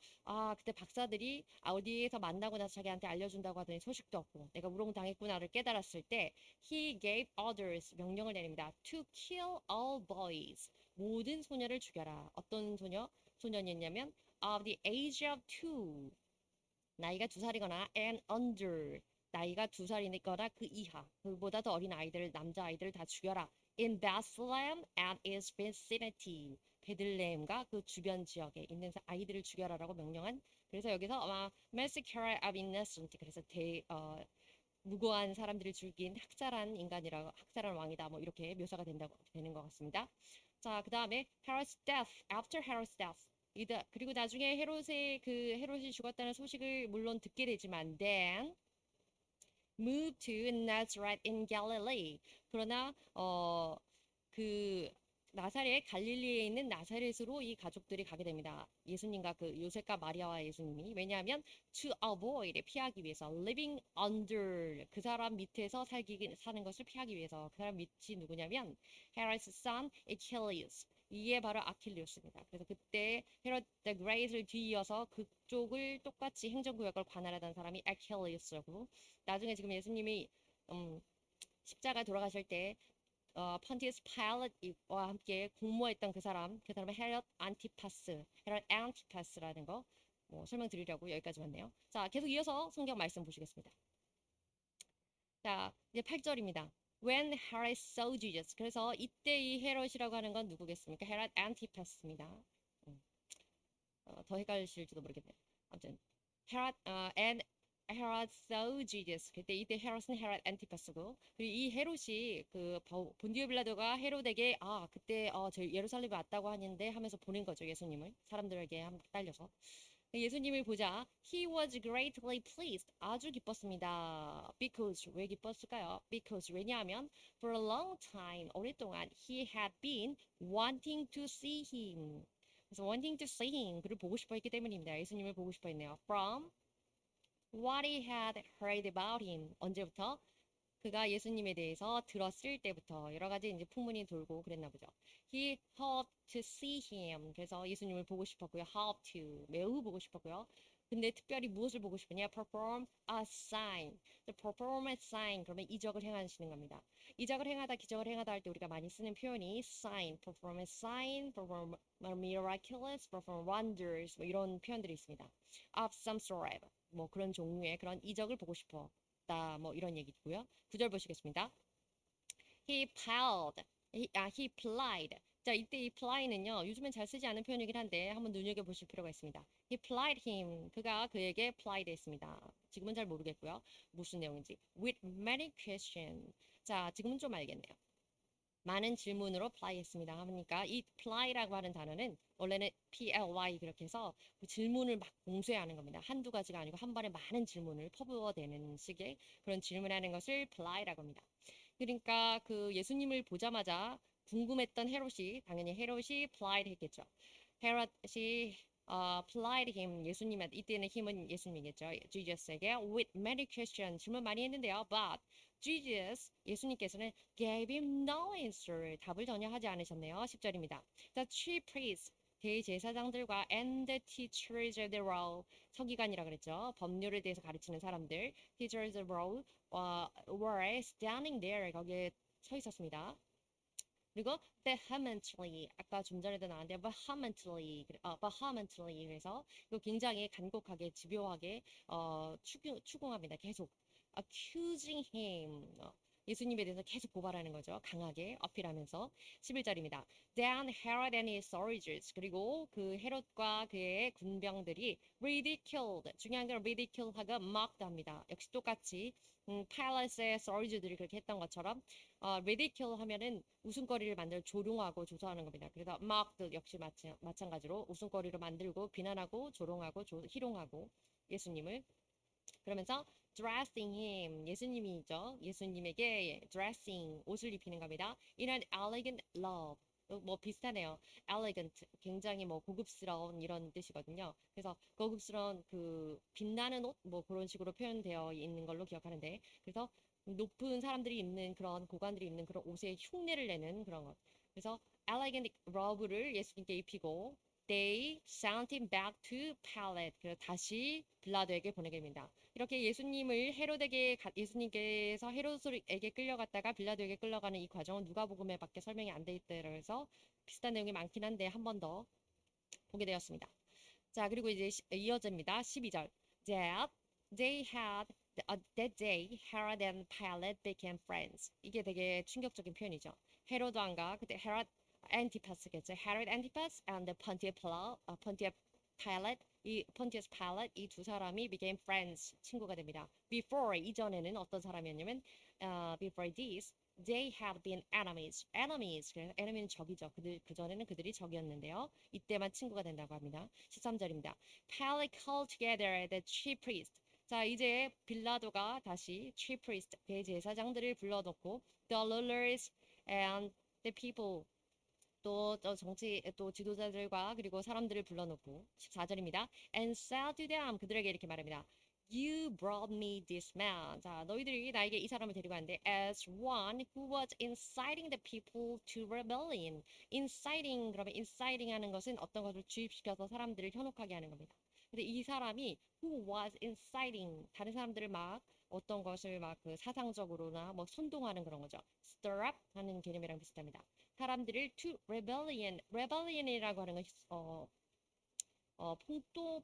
그때 박사들이 어디에서 만나고 나서 자기한테 알려준다고 하더니 소식도 없고 내가 우롱당했구나를 깨달았을 때 he gave orders 명령을 내립니다. To kill all boys 모든 소녀를 죽여라. 어떤 소녀? 소년이었냐면 of the age of 2. 나이가 2살이거나 and under. 나이가 2살이거나 그 이하. 그보다 더 어린 아이들, 남자 아이들을 다 죽여라. In Bethlehem and its vicinity. 베들레헴과 그 주변 지역에 있는 아이들을 죽여라라고 명령한. 그래서 여기서 아마 massacre of innocent. 그래서 무고한 사람들을 죽인 학살한 인간이라 학살한 왕이다 뭐 이렇게 묘사가 되는 것 같습니다. 자, 그다음에 Herod's death, after Herod's death. 그리고 나중에 헤롯이 죽었다는 소식을 물론 듣게 되지만 then moved to Nazareth in Galilee. 그러나 그 나사렛 갈릴리에 있는 나사렛으로 이 가족들이 가게 됩니다. 예수님과 그 요셉과 마리아와 예수님이. 왜냐하면 to avoid 피하기 위해서 living under 그 사람 밑에서 사는 것을 피하기 위해서. 그 사람 밑이 누구냐면 Herod's son Achilles. 이게 바로 아킬레우스입니다. 그래서 그때 헤롯 the Great를 뒤이어서 그쪽을 똑같이 행정구역을 관할하던 사람이 아킬레우스고, 나중에 지금 예수님이 십자가 돌아가실 때 펀티우스 파일럿과 함께 공모했던 그 사람은 헤롯 안티파스라는 거 설명드리려고 여기까지 왔네요. 자, 계속 이어서 성경 말씀 보시겠습니다. 자, 이제 8절입니다. When Herod saw Jesus. 그래서 이때 이 헤롯이라고 하는 건 누구겠습니까? 헤롯 안티파스입니다. 더 헷갈리실지도 모르겠네요. 아무튼 and 헤롯 saw Jesus. 그때 이때 헤롯은 헤롯 안티파스고, 그리고 이 헤롯이 그 본디오 빌라도가 헤롯에게 그때 저 예루살렘에 왔다고 하는데 하면서 보낸 거죠. 예수님을 사람들에게 함께 딸려서 예수님을 보자 he was greatly pleased. 아주 기뻤습니다. because 왜 기뻤을까요? because 왜냐하면 for a long time 오랫동안 he had been wanting to see him. 그래서 wanting to see him 그를 보고 싶어 했기 때문입니다. 예수님을 보고 싶어 했네요. from what he had heard about him. 언제부터? 그가 예수님에 대해서 들었을 때부터 여러 가지 이제 풍문이 돌고 그랬나 보죠. He hoped to see him. 그래서 예수님을 보고 싶었고요. Hope to. 매우 보고 싶었고요. 근데 특별히 무엇을 보고 싶으냐? Perform a sign. Perform a sign. 그러면 이적을 행하시는 겁니다. 이적을 행하다, 기적을 행하다 할 때 우리가 많이 쓰는 표현이 sign, perform a sign, perform miraculous, perform wonders 뭐 이런 표현들이 있습니다. Of some sort. 뭐 그런 종류의 그런 이적을 보고 싶어. 뭐 이런 얘기고요. 9절 보시겠습니다. He plied. 자, 이때 이 ply는요, 요즘엔 잘 쓰지 않은 표현이긴 한데 한번 눈여겨보실 필요가 있습니다. He plied him. 그가 그에게 plied 했습니다. 지금은 잘 모르겠고요. 무슨 내용인지. With many questions. 자, 지금은 좀 알겠네요. 많은 질문으로 ply 했습니다. 하니까 이 ply라고 하는 단어는 원래는 ply 그렇게 해서 그 질문을 막 공수해하는 겁니다. 한두 가지가 아니고 한 번에 많은 질문을 퍼부어대는 식의 그런 질문하는 것을 ply라고 합니다. 그러니까 그 예수님을 보자마자 궁금했던 헤롯이 당연히 헤롯이 plied 했겠죠. 헤롯이 plied him 예수님한테 이때는 힘은 예수님이겠죠. Jesus에게 with many questions 질문 많이 했는데요. But Jesus 예수님께서는 gave him no answer 답을 전혀 하지 않으셨네요. 10절입니다. The chief priests 대제사장들과 and the teachers of the law 서기관이라 그랬죠. 법률에 대해서 가르치는 사람들 teachers of the law were standing there 거기에 서 있었습니다. 그리고 vehemently 아까 좀 전에도 나왔는데 vehemently 그래서 이거 굉장히 간곡하게 집요하게 추궁합니다. 계속 accusing him 예수님에 대해서 계속 고발하는 거죠. 강하게 어필하면서 11절입니다. Then Herod and his soldiers 그리고 그 헤롯과 그의 군병들이 ridiculed 중요한 건 ridicule하고 mocked 합니다. 역시 똑같이 팔레스의 soldiers들이 그렇게 했던 것처럼 ridicule 하면은 웃음거리를 만들 조롱하고 조소하는 겁니다. 그래서 mocked 역시 마찬가지로 웃음거리로 만들고 비난하고 조롱하고 희롱하고 예수님을 그러면서 dressing him 예수님이죠. 예수님에게 dressing 옷을 입히는 겁니다. in an elegant robe 뭐 비슷하네요. elegant 굉장히 뭐 고급스러운 이런 뜻이거든요. 그래서 고급스러운 그 빛나는 옷 뭐 그런 식으로 표현되어 있는 걸로 기억하는데 그래서 높은 사람들이 입는 그런 고관들이 입는 그런 옷에 흉내를 내는 그런 것. 그래서 elegant robe를 예수님께 입히고 they sent him back to Pilate. 그래서 다시 빌라도에게 보내게 됩니다. 이렇게 예수님께서 헤롯에게 끌려갔다가 빌라도에게 끌려가는 이 과정은 누가복음에 밖에 설명이 안 돼 있다 그래서 비슷한 내용이 많긴 한데 한 번 더 보게 되었습니다. 자, 그리고 이제 이어집니다. 12절. That they had that day Herod and Pilate became friends. 이게 되게 충격적인 표현이죠. 헤로드 왕과 그때 헤롯 안티파스겠죠. 헤롯 안티파스 and Pontius Pilate 이 Pontius Pilate 이 두 사람이 became friends 친구가 됩니다. Before 이전에는 어떤 사람이었냐면 before this they had been enemies. 그래서 enemy는 적이죠. 그 전에는 그들이 적이었는데요. 이때만 친구가 된다고 합니다. 13절입니다. Pilate called together the chief priest. 자, 이제 빌라도가 다시 chief priest 대제사장들을 불러놓고 the rulers and the people 또 정치 또 지도자들과 그리고 사람들을 불러놓고 14절입니다. And said to them 그들에게 이렇게 말합니다. You brought me this man. 자, 너희들이 나에게 이 사람을 데리고 왔는데 as one who was inciting the people to rebellion. inciting 그러면 inciting 하는 것은 어떤 것을 주입시켜서 사람들을 현혹하게 하는 겁니다. 근데 이 사람이 who was inciting 다른 사람들을 막 어떤 것을 막 그 사상적으로나 뭐 선동하는 그런 거죠. stir up 하는 개념이랑 비슷합니다. 사람들을 to rebellion이라고 하는 건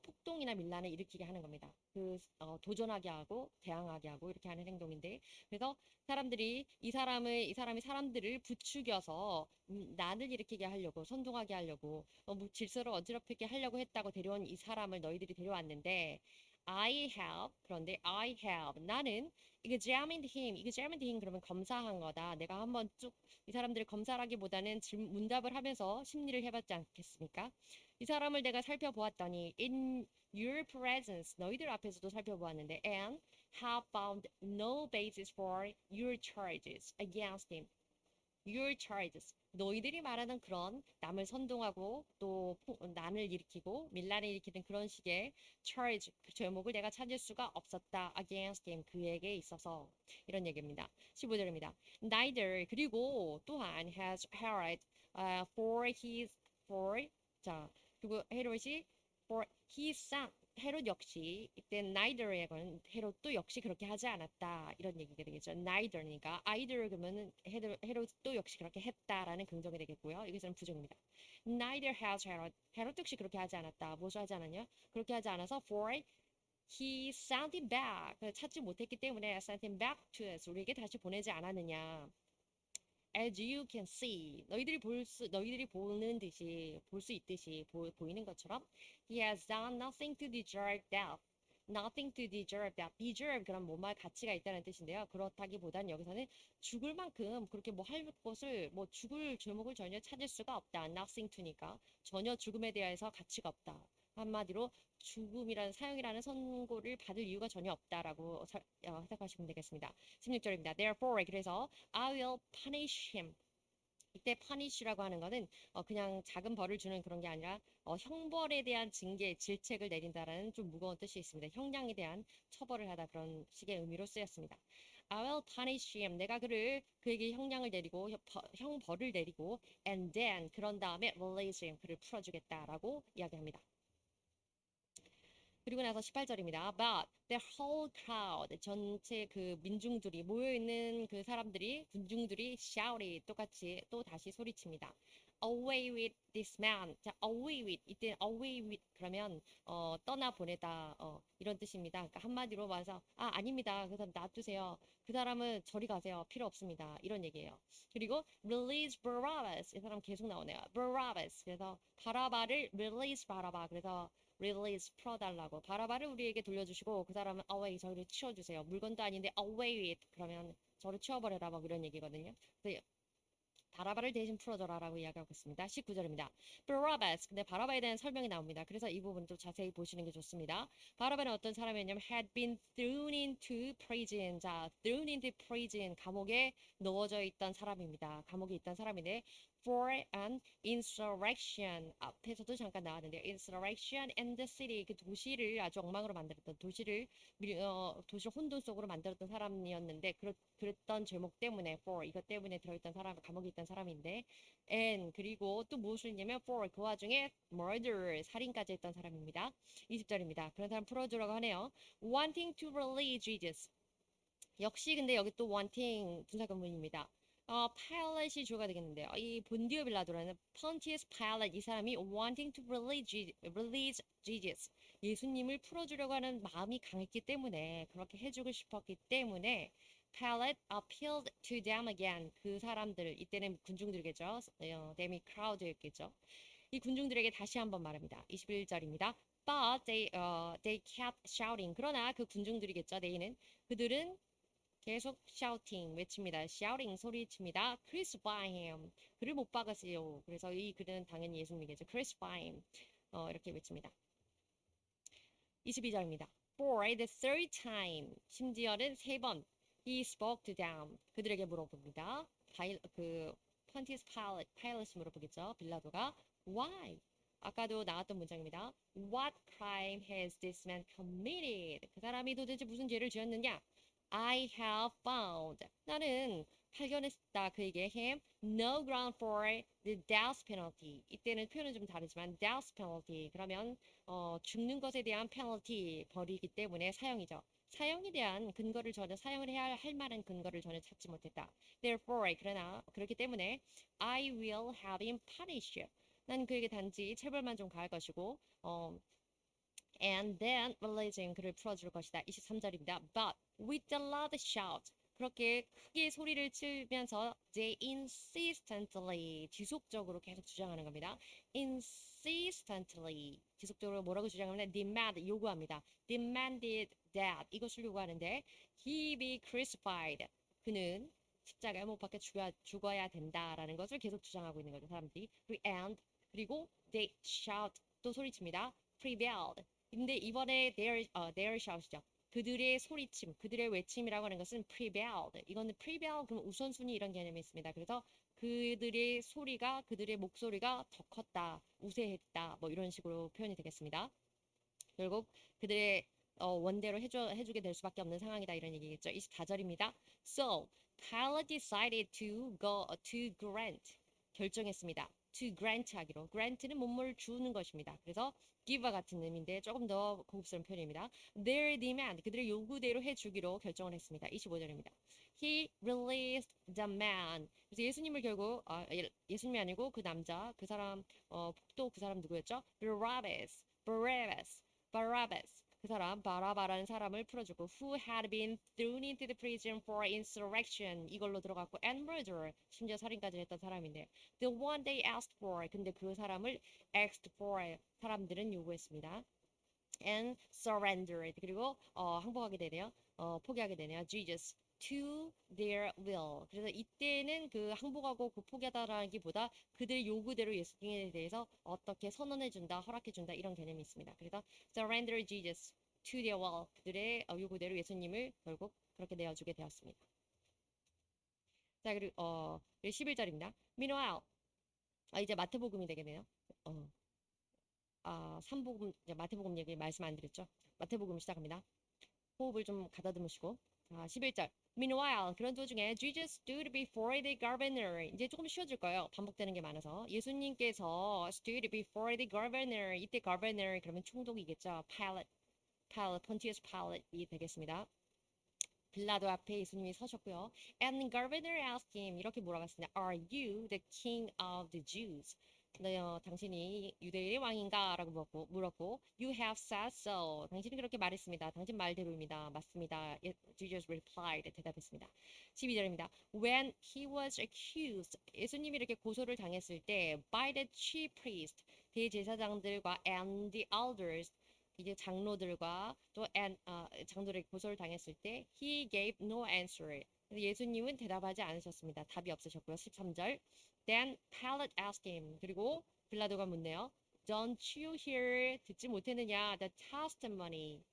폭동이나 밀란을 일으키게 하는 겁니다. 도전하게 하고 대항하게 하고 이렇게 하는 행동인데 그래서 이 사람이 사람들을 부추겨서 난을 일으키게 하려고 선동하게 하려고 뭐 질서를 어지럽히게 하려고 했다고 데려온 이 사람을 너희들이 데려왔는데 그런데 I have 나는 examined him 그러면 검사한 거다. 내가 한번 쭉 이 사람들을 검사하기보다는 문답을 하면서 심리를 해봤지 않겠습니까? 이 사람을 내가 살펴보았더니 in your presence 너희들 앞에서도 살펴보았는데 and have found no basis for your charges against him. Your charges. 너희들이 말하는 그런 남을 선동하고 또 난을 일으키고 밀란을 일으키는 그런 식의 charge 그 제목을 내가 찾을 수가 없었다. against him 그에게 있어서 이런 얘기입니다. 15절입니다. Neither 그리고 또한 has Herod for 자 그리고 헤롯이 for his son 헤롯 역시 이때 neither에 건 헤롯도 역시 그렇게 하지 않았다 이런 얘기가 되겠죠. neither니까 either 그러면은 헤롯도 역시 그렇게 했다라는 긍정이 되겠고요. 이것은 부정입니다. neither has 헤롯 역시 그렇게 하지 않았다. 무엇을 하지 않았냐? 그렇게 하지 않아서 for he sent him back 찾지 못했기 때문에 sent him back to us 우리에게 다시 보내지 않았느냐. As you can see, 너희들이 보는 듯이, 볼 수 있듯이, 보이는 것처럼, he has done nothing to deserve death. Nothing to deserve death. deserve 그런 뭐말 가치가 있다는 뜻인데요. 그렇다기보단 여기서는 죽을 만큼 그렇게 뭐 할 것을 뭐 죽을 제목을 전혀 찾을 수가 없다. Nothing to니까 전혀 죽음에 대해서 가치가 없다. 한마디로 죽음이라는 사형이라는 선고를 받을 이유가 전혀 없다라고 해석하시면 되겠습니다. 16절입니다. Therefore 그래서 I will punish him. 이때 punish라고 하는 거는 그냥 작은 벌을 주는 그런 게 아니라 형벌에 대한 징계, 질책을 내린다라는 좀 무거운 뜻이 있습니다. 형량에 대한 처벌을 하다 그런 식의 의미로 쓰였습니다. I will punish him. 내가 그에게 형량을 내리고 형벌을 내리고 and then 그런 다음에 release him. 그를 풀어주겠다라고 이야기합니다. 그리고 나서 18절입니다. But the whole crowd, 전체 그 민중들이 모여있는 그 사람들이 군중들이 shouted 똑같이 또 다시 소리칩니다. Away with this man. 자, away with 이때 away with 그러면 떠나 보내다 이런 뜻입니다. 그러니까 한마디로 말해서 아닙니다. 그 사람 놔두세요. 그 사람은 저리 가세요. 필요 없습니다. 이런 얘기예요. 그리고 release Barabbas 이 사람 계속 나오네요. Barabbas 그래서 바라바를 release 바라바 그래서 release 풀어달라고 바라바를 우리에게 돌려주시고 그 사람은 away 저를 치워주세요. 물건도 아닌데 away with 그러면 저를 치워버려라 막 이런 얘기거든요. 그래서 바라바를 대신 풀어줘라라고 이야기하고 있습니다. 19절입니다. Barabbas. 근데 바라바에 대한 설명이 나옵니다. 그래서 이 부분 좀 자세히 보시는 게 좋습니다. 바라바는 어떤 사람이었냐면 had been thrown into prison. 자, thrown into prison. 감옥에 넣어져 있던 사람입니다. 감옥에 있던 사람인데 for an insurrection. 앞에서도 잠깐 나왔는데 insurrection and the city. 그 도시를 아주 엉망으로 만들었던 도시를 혼돈 속으로 만들었던 사람이었는데 그랬던 제목 때문에 for 이것 때문에 들어있던 사람 감옥에 있던 사람인데 and 그리고 또 무엇을 했냐면 for 그 와중에 murder 살인까지 했던 사람입니다. 20절입니다. 그런 사람 풀어주라고 하네요. wanting to release Jesus 역시 근데 여기 또 wanting 분사구문입니다. Pilate이 주어가 되겠는데요. 이 본디오 빌라도라는 Pontius Pilate 이 사람이 wanting to release Jesus 예수님을 풀어주려고 하는 마음이 강했기 때문에 그렇게 해주고 싶었기 때문에 Pilate appealed to them again 그 사람들 이때는 군중들이겠죠. 데미 크라우드였겠죠. 이 군중들에게 다시 한번 말합니다. 21절입니다. But they kept shouting. 그러나 그 군중들이겠죠. 그들은 계속 shouting 외칩니다. shouting 소리칩니다. crucify him. 그를 못 박으세요. 그래서 이 그는 당연히 예수님이겠죠. crucify him. 이렇게 외칩니다. 22절입니다. For the third time. 심지어는 세 번. He spoke to them. 그들에게 물어봅니다. 펀티스 파일럿이 물어보겠죠. 빌라도가 Why? 아까도 나왔던 문장입니다. What crime has this man committed? 그 사람이 도대체 무슨 죄를 지었느냐? I have found. 나는 발견했다. 그에게 him no ground for the death penalty. 이때는 표현은 좀 다르지만 death penalty. 그러면 죽는 것에 대한 penalty 벌이기 때문에 사형이죠. 사형에 대한 근거를 저는 사형을 해야 할 만한 근거를 저는 찾지 못했다. Therefore, 그러나 그렇기 때문에 I will have him punished. 난 그에게 단지 체벌만 좀 가할 것이고 and then release him 그를 풀어줄 것이다. 23절입니다. But with a loud shout 그렇게 크게 소리를 치면서 they insistently 지속적으로 계속 주장하는 겁니다. insistently 지속적으로 뭐라고 주장하면 demand 요구합니다. demanded that 이것을 요구하는데 he be crucified 그는 십자가에 못 박혀 죽어야 된다라는 것을 계속 주장하고 있는 거죠. 사람들이 그리고 they shout 또 소리칩니다. prevailed 근데 이번에 their shout이죠. 그들의 소리침, 그들의 외침이라고 하는 것은 prevailed. 이거는 prevail 그럼 우선순위 이런 개념이 있습니다. 그래서 그들의 소리가 그들의 목소리가 더 컸다, 우세했다, 뭐 이런 식으로 표현이 되겠습니다. 결국 그들의 원대로 해주게 될 수밖에 없는 상황이다 이런 얘기겠죠. 24절입니다. So Pilate decided to go to grant 결정했습니다. to grant 하기로 grant는 뭐뭐를 주는 것입니다. 그래서 give와 같은 의미인데 조금 더 고급스러운 표현입니다. Their demand 그들의 요구대로 해주기로 결정을 했습니다. 25절입니다. He released the man. 그래서 예수님을 결국 예수님이 아니고 그 남자 그 사람 또 그 사람 누구였죠? Barabbas 그 사람 바라바라는 사람을 풀어주고 who had been thrown into the prison for insurrection 이걸로 들어갔고 and murder 심지어 살인까지 했던 사람인데 the one they asked for 근데 그 사람을 asked for 사람들은 요구했습니다. and surrendered 그리고 항복하게 되네요. 포기하게 되네요. Jesus to their will. 그래서 이때는 그 항복하고 그 포기하다라기보다 그들의 요구대로 예수님에 대해서 어떻게 선언해준다, 허락해준다 이런 개념이 있습니다. 그래서 surrender Jesus to their will. 그들의 요구대로 예수님을 결국 그렇게 내어주게 되었습니다. 자 그리고 11절입니다. Meanwhile 이제 마태복음이 되겠네요. 삼복음 마태복음 얘기 말씀 안 드렸죠? 마태복음 시작합니다. 호흡을 좀 가다듬으시고 자 11절 Meanwhile 그런 도중에 Jesus stood before the governor 이제 조금 쉬워질 거예요. 반복되는 게 많아서 예수님께서 stood before the governor 이때 governor 그러면 총독이겠죠. Pontius Pilate이 되겠습니다. 빌라도 앞에 예수님이 서셨고요. And governor asked him 이렇게 물어봤습니다. Are you the king of the Jews? 네, 당신이 유대인의 왕인가? 라고 물었고 You have said so. 당신이 그렇게 말했습니다. 당신 말대로입니다. 맞습니다. Jesus replied. 대답했습니다. 12절입니다. When he was accused 예수님이 이렇게 고소를 당했을 때 by the chief priest 대제사장들과 and the elders 이제 장로들과 또 장로들에게 고소를 당했을 때 he gave no answer. 예수님은 대답하지 않으셨습니다. 답이 없으셨고요. 13절. Then Pilate asked him. 그리고 빌라도가 묻네요. Don't you hear 듣지 못했느냐? The testimony.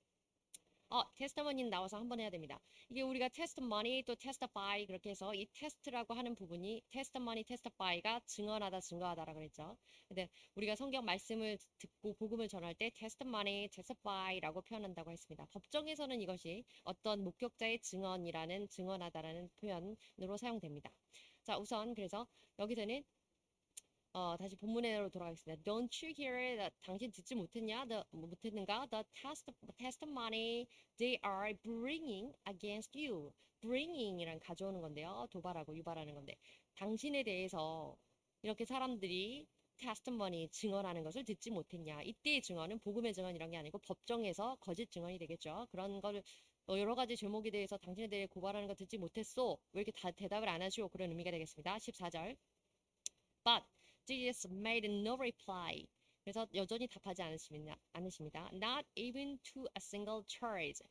테스트머니는 나와서 한번 해야 됩니다. 이게 우리가 테스트머니 또 테스티파이 그렇게 해서 이 테스트라고 하는 부분이 테스트머니 테스티파이가 증언하다 증거하다라 그랬죠. 근데 우리가 성경 말씀을 듣고 복음을 전할 때 테스트머니 테스티파이라고 표현한다고 했습니다. 법정에서는 이것이 어떤 목격자의 증언이라는 증언하다라는 표현으로 사용됩니다. 자, 우선 그래서 여기서는 다시 본문으로 돌아가겠습니다. Don't you hear that 당신 듣지 못했냐? 못했는가? The testimony they are bringing against you. bringing이란 가져오는 건데요. 도발하고 유발하는 건데 당신에 대해서 이렇게 사람들이 testimony 증언하는 것을 듣지 못했냐? 이때의 증언은 복음의 증언 이런 게 아니고 법정에서 거짓 증언이 되겠죠. 그런 거를 여러 가지 제목에 대해서 당신에 대해 고발하는 거 듣지 못했소. 왜 이렇게 대답을 안 하시오? 그런 의미가 되겠습니다. 14절. But Jesus made no reply. 그래서 여전히 답하지 않으십니다. Not even to a single charge.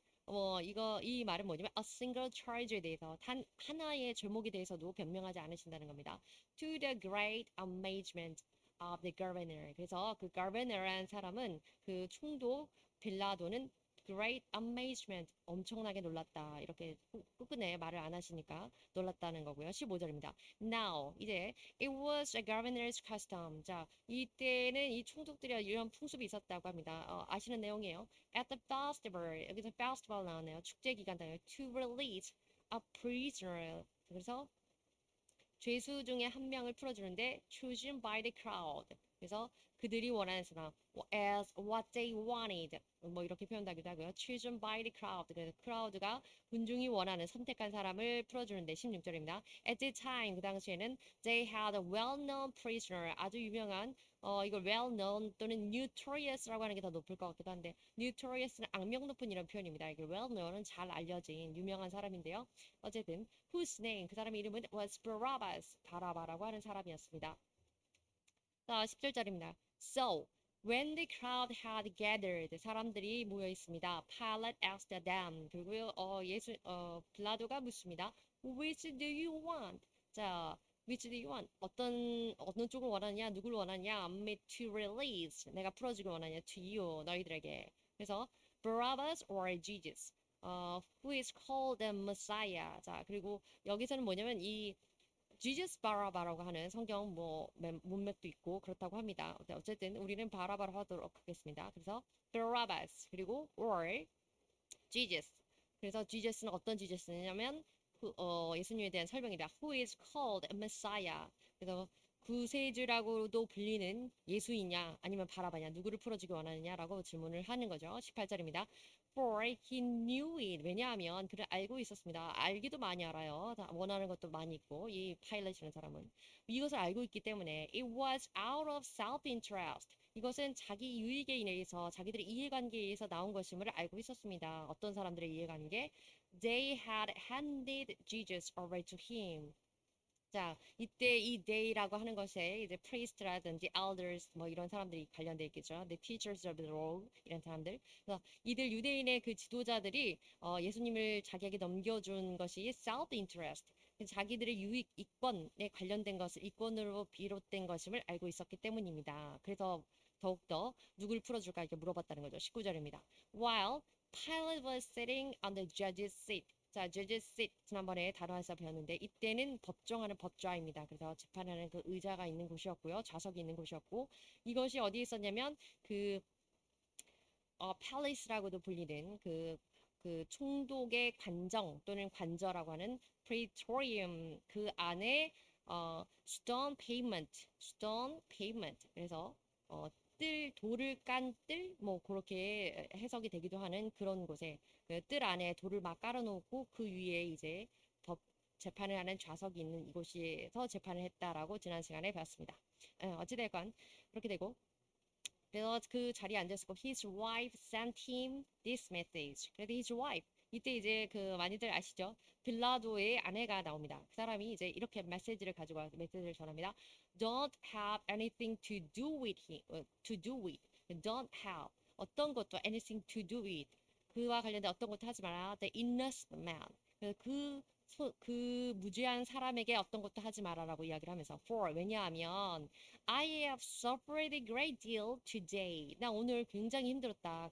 이 말은 뭐냐면 a single charge에 대해서 단 하나의 제목에 대해서도 변명하지 않으신다는 겁니다. To the great amazement of the governor. 그래서 그 governor라는 사람은 그 총독 빌라도는 great amazement 엄청나게 놀랐다. 이렇게 끝끝내 말을 안 하시니까 놀랐다는 거고요. 15절입니다. Now 이제 it was a governor's custom. 자, 이때는 이 총독들이 이런 풍습이 있었다고 합니다. 아시는 내용이에요. At the festival 여기서 festival 나오네요. 축제 기간 당일 to release a prisoner. 그래서 죄수 중에 한 명을 풀어주는데 chosen by the crowd. 그래서 그들이 원하는 사람 as what they wanted 뭐 이렇게 표현하기도 하고요. chosen by the crowd. 그래서 크라우드가 군중이 원하는 선택한 사람을 풀어주는데 16절입니다. At the time 그 당시에는 they had a well-known prisoner 아주 유명한 이걸 well-known 또는 notorious라고 하는 게 더 높을 것 같기도 한데 notorious는 악명 높은 이런 표현입니다. 이게 well-known은 잘 알려진 유명한 사람인데요. 어쨌든 whose name 그 사람의 이름은 was Barabbas 바라바라고 하는 사람이었습니다. 자, 10절짜리입니다. So when the crowd had gathered 사람들이 모여 있습니다. Pilate asked them 그리고 빌라도가 묻습니다. Which do you want? 자, which do you want? 어느 쪽을 원하냐? 누굴 원하냐? Me to release 내가 풀어주길 원하냐? To you 너희들에게. 그래서 Barabbas or Jesus who is called the Messiah. 자, 그리고 여기서는 뭐냐면 이 Jesus 바라바라고 하는 성경 문맥도 있고 그렇다고 합니다. 어쨌든 우리는 바라바라 하도록 하겠습니다. 그래서 Barabbas 그리고 or Jesus. 그래서 Jesus는 어떤 Jesus냐면 예수님에 대한 설명입니다. Who is called Messiah. 그래서 구세주라고도 불리는 예수이냐 아니면 바라바냐 누구를 풀어주기 원하느냐라고 질문을 하는 거죠. 18절입니다. For he knew it. 왜냐하면 그를 알고 있었습니다. 알기도 많이 알아요. 원하는 것도 많이 있고 이 파일럿이라는 사람은 이것을 알고 있기 때문에 it was out of self-interest. 이것은 자기 유익에 의해서 자기들의 이해관계에 의해서 나온 것임을 알고 있었습니다. 어떤 사람들의 이해관계? They had handed Jesus over to him. 자, 이때 이 they라고 하는 것에 이제 priest라든지 elders 뭐 이런 사람들이 관련돼 있겠죠. The teachers of the law 이런 사람들. 그래서 이들 유대인의 그 지도자들이 예수님을 자기에게 넘겨준 것이 self-interest. 자기들의 유익, 이권에 관련된 것을 이권으로 비롯된 것임을 알고 있었기 때문입니다. 그래서 더욱더 누굴 풀어줄까 이렇게 물어봤다는 거죠. 19절입니다. While Pilate was sitting on the judge's seat. 자, judge's seat 지난번에 단어에서 배웠는데 이때는 법정하는 법좌입니다. 그래서 재판하는 그 의자가 있는 곳이었고요. 좌석이 있는 곳이었고 이것이 어디에 있었냐면 그 palace라고도 불리는 그 총독의 관정 또는 관저라고 하는 praetorium 그 안에 stone pavement 그래서 돌을 깐 뜰, 뭐 그렇게 해석이 되기도 하는 그런 곳에 그뜰 안에 돌을 막 깔아놓고 그 위에 이제 법 재판을 하는 좌석이 있는 이곳에서 재판을 했다라고 지난 시간에 배웠습니다. 어찌됐건 그렇게 되고 그래서 그 자리에 앉았고 his wife sent him this message. 그래도 his wife 이때 이제 그 많이들 아시죠? 빌라도의 아내가 나옵니다. 그 사람이 이제 이렇게 메시지를 가지고 와서 메시지를 전합니다. Don't have anything to do with him. To do with. Don't have 어떤 것도 anything to do with. 그와 관련된 어떤 것도 하지 마라. The innocent man. 그 무죄한 사람에게 어떤 것도 하지 마라라고 이야기를 하면서 for 왜냐하면 I have suffered a great deal today. 나 오늘 굉장히 힘들었다.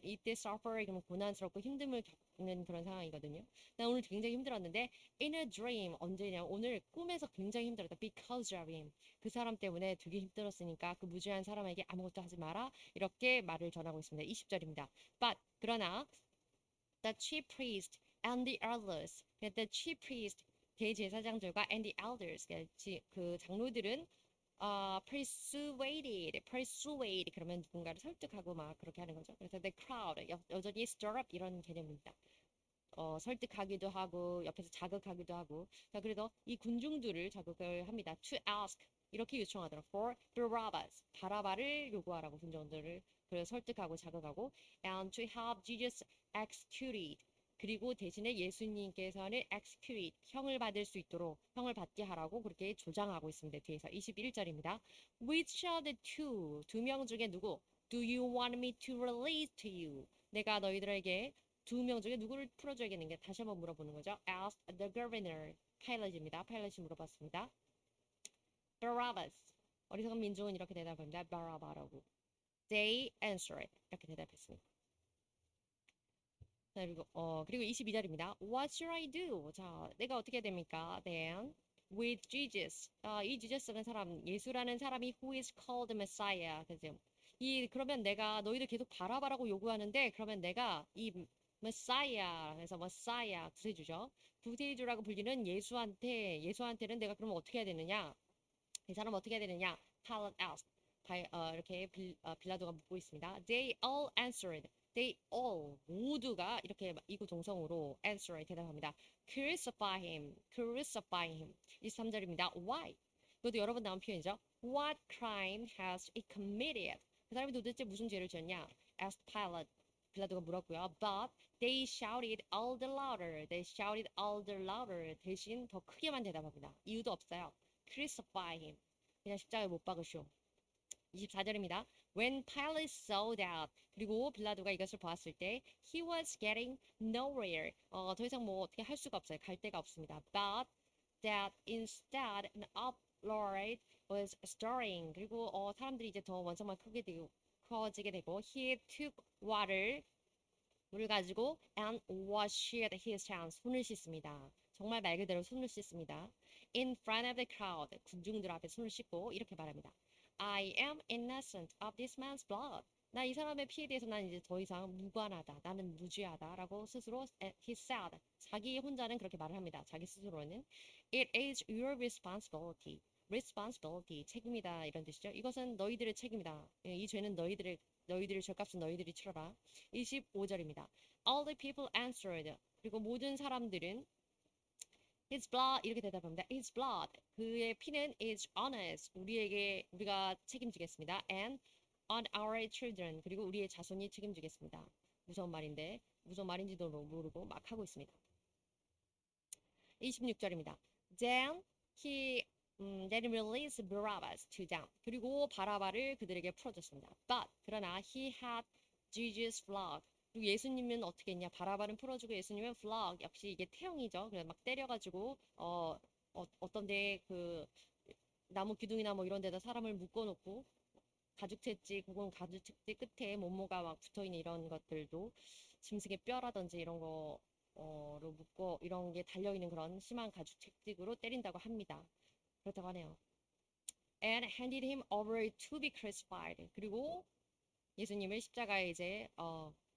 이때 suffer 그러면 고난스럽고 힘듦을 겪는 그런 상황이거든요. 나 오늘 굉장히 힘들었는데 in a dream 언제냐 오늘 꿈에서 굉장히 힘들었다. Because of him. 그 사람 때문에 되게 힘들었으니까 그 무죄한 사람에게 아무것도 하지 마라. 이렇게 말을 전하고 있습니다. 20절입니다. But 그러나 the chief priest and the elders. the chief priest 대제사장들과 and the elders 그 장로들은 persuade 그러면 누군가를 설득하고 막 그렇게 하는 거죠. 그래서 the crowd 여전히 stir up 이런 개념입니다. 설득하기도 하고 옆에서 자극하기도 하고 자 그래서 이 군중들을 자극을 합니다. To ask 이렇게 요청하더라. For Barabbas 바라바를 요구하라고 군중들을 그래서 설득하고 자극하고 and to have Jesus executed 그리고 대신에 예수님께서는 execute 형을 받을 수 있도록 형을 받게 하라고 그렇게 조장하고 있습니다. 뒤에서 21절입니다. Which are the 두 명 중에 누구? Do you want me to release to you? 내가 너희들에게 두 명 중에 누구를 풀어줘야겠는 게 다시 한번 물어보는 거죠. Asked the governor. 파일럿입니다. 파일럿이 물어봤습니다. Barabbas. 어리석은 민중은 이렇게 대답합니다. 바라바라고. They answered. 이렇게 대답했습니다. 자, 그리고 22절입니다. What should I do? 자, 내가 어떻게 해야 됩니까? Then with Jesus. 이 지저스라는 사람, 예수라는 사람이 who is called Messiah. 그죠? 그러면 내가 너희들 계속 바라바라고 요구하는데 그러면 내가 이 Messiah, 그래서 Messiah 구세주죠. 구세주라고 불리는 예수한테는 내가 그러면 어떻게 해야 되느냐? 이 사람 어떻게 해야 되느냐? Pilate asked. 이렇게 빌라도가 묻고 있습니다. They all answered. They all 모두가 이렇게 이구 동성으로 answer 대답합니다. Crucify him. Crucify him. 23절입니다. Why? 이것도 여러 번 나온 표현이죠. What crime has he committed? 그 사람이 도대체 무슨 죄를 지었냐? Asked Pilate. 빌라도가 물었고요. But they shouted all the louder. They shouted all the louder. 대신 더 크게만 대답합니다. 이유도 없어요. Crucify him. 그냥 십자가에 못 박으시오. 24절입니다. When Pilate saw that 그리고 빌라도가 이것을 보았을 때 he was getting nowhere. 더 이상 뭐 어떻게 할 수가 없어요. 갈 데가 없습니다. But that instead an uproar was stirring. 그리고 사람들이 이제 더 원성만 크게 되고 커지게 되고 he took 물을 가지고 and washed his hands. 손을 씻습니다. 정말 말 그대로 손을 씻습니다. In front of the crowd. 군중들 앞에 손을 씻고 이렇게 말합니다. I am innocent of this man's blood. 나 이 사람의 피에 대해서 난 이제 더 이상 무관하다. 나는 무죄하다라고 스스로 he said. 자기 혼자는 그렇게 말을 합니다. 자기 스스로는 It is your responsibility. responsibility 책임이다 이런 뜻이죠. 이것은 너희들의 책임이다. 이 죄는 너희들의 죄값은 너희들이 치러라. 25절입니다. All the people answered. 그리고 모든 사람들은 His blood 이렇게 대답합니다. His blood 그의 피는 is on us 우리가 책임지겠습니다. And on our children 그리고 우리의 자손이 책임지겠습니다. 무서운 말인데 무서운 말인지도 모르고 막 하고 있습니다. 26절입니다. Then released Barabbas to them. 그리고 바라바를 그들에게 풀어줬습니다. But 그러나 he had Jesus flogged. 그리고 예수님은 어떻게 했냐? 바라바는 풀어주고 예수님은 flog 역시 이게 태형이죠. 그래서 막 때려가지고 어떤데 그 나무 기둥이나 뭐 이런 데다 사람을 묶어놓고 가죽 채찍 혹은 가죽 채찍 끝에 몸무가 막 붙어있는 이런 것들도 짐승의 뼈라든지 이런 거로 묶고 이런 게 달려있는 그런 심한 가죽 채찍으로 때린다고 합니다. 그렇다고 하네요. And handed him over to be crucified. 그리고 예수님을 십자가에 이제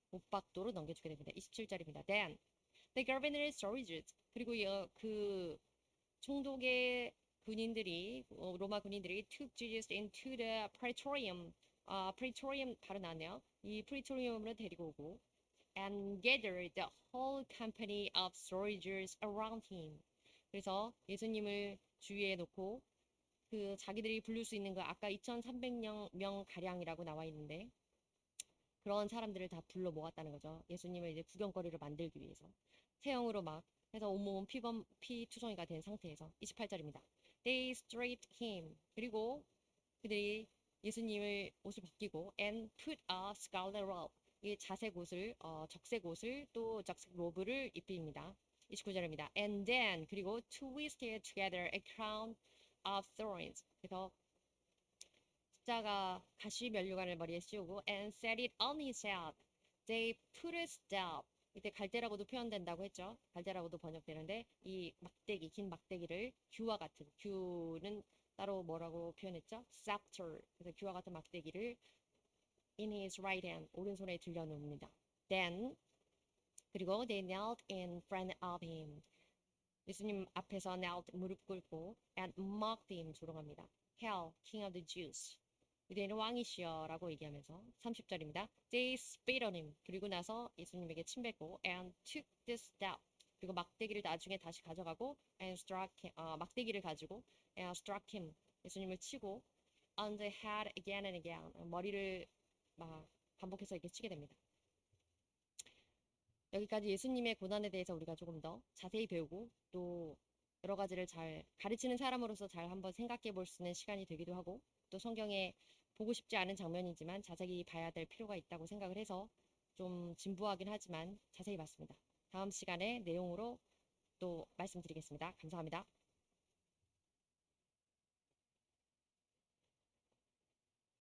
못 박도록 넘겨주게 됩니다. 27절입니다. Then the governor soldiers 그리고 그 총독의 군인들이 로마 군인들이 took Jesus into the praetorium. praetorium 바로 나네요. 이 praetorium으로 데리고 오고 and gathered the whole company of soldiers around him. 그래서 예수님을 주위에 놓고 그 자기들이 부를 수 있는 그 아까 2,300명 가량이라고 나와 있는데 그런 사람들을 다 불러 모았다는 거죠. 예수님을 이제 구경거리로 만들기 위해서 태형으로 막 해서 온몸은 피투성이가 된 상태에서 28절입니다. They stripped him 그리고 그들이 예수님을 옷을 벗기고 and put a scarlet robe 이 자색 옷을 적색 옷을 또 적색 로브를 입힙니다. 29절입니다. And then 그리고 twisted together a crown of thorns. 그래서 십자가 가시 면류관을 머리에 씌우고 and set it on his head. They put a staff. 이때 갈대라고도 표현된다고 했죠. 갈대라고도 번역되는데 이 막대기, 긴 막대기를 규와 같은 규는 따로 뭐라고 표현했죠? scepter. 그래서 규와 같은 막대기를 in his right hand 오른손에 들려놓습니다. Then 그리고 they knelt in front of him. 예수님 앞에서 knelt 무릎 꿇고 and mocked him 조롱합니다. Hail, King of the Jews. 유대인의 왕이시여 라고 얘기하면서 30절입니다. They spit on him. 그리고 나서 예수님에게 침 뱉고 and took the staff. 그리고 막대기를 나중에 다시 가져가고 and struck him. 막대기를 가지고 and struck him. 예수님을 치고 on the head again and again. 머리를 막 반복해서 이렇게 치게 됩니다. 여기까지 예수님의 고난에 대해서 우리가 조금 더 자세히 배우고 또 여러 가지를 잘 가르치는 사람으로서 잘 한번 생각해 볼 수 있는 시간이 되기도 하고 또 성경에 보고 싶지 않은 장면이지만 자세히 봐야 될 필요가 있다고 생각을 해서 좀 진부하긴 하지만 자세히 봤습니다. 다음 시간에 내용으로 또 말씀드리겠습니다. 감사합니다.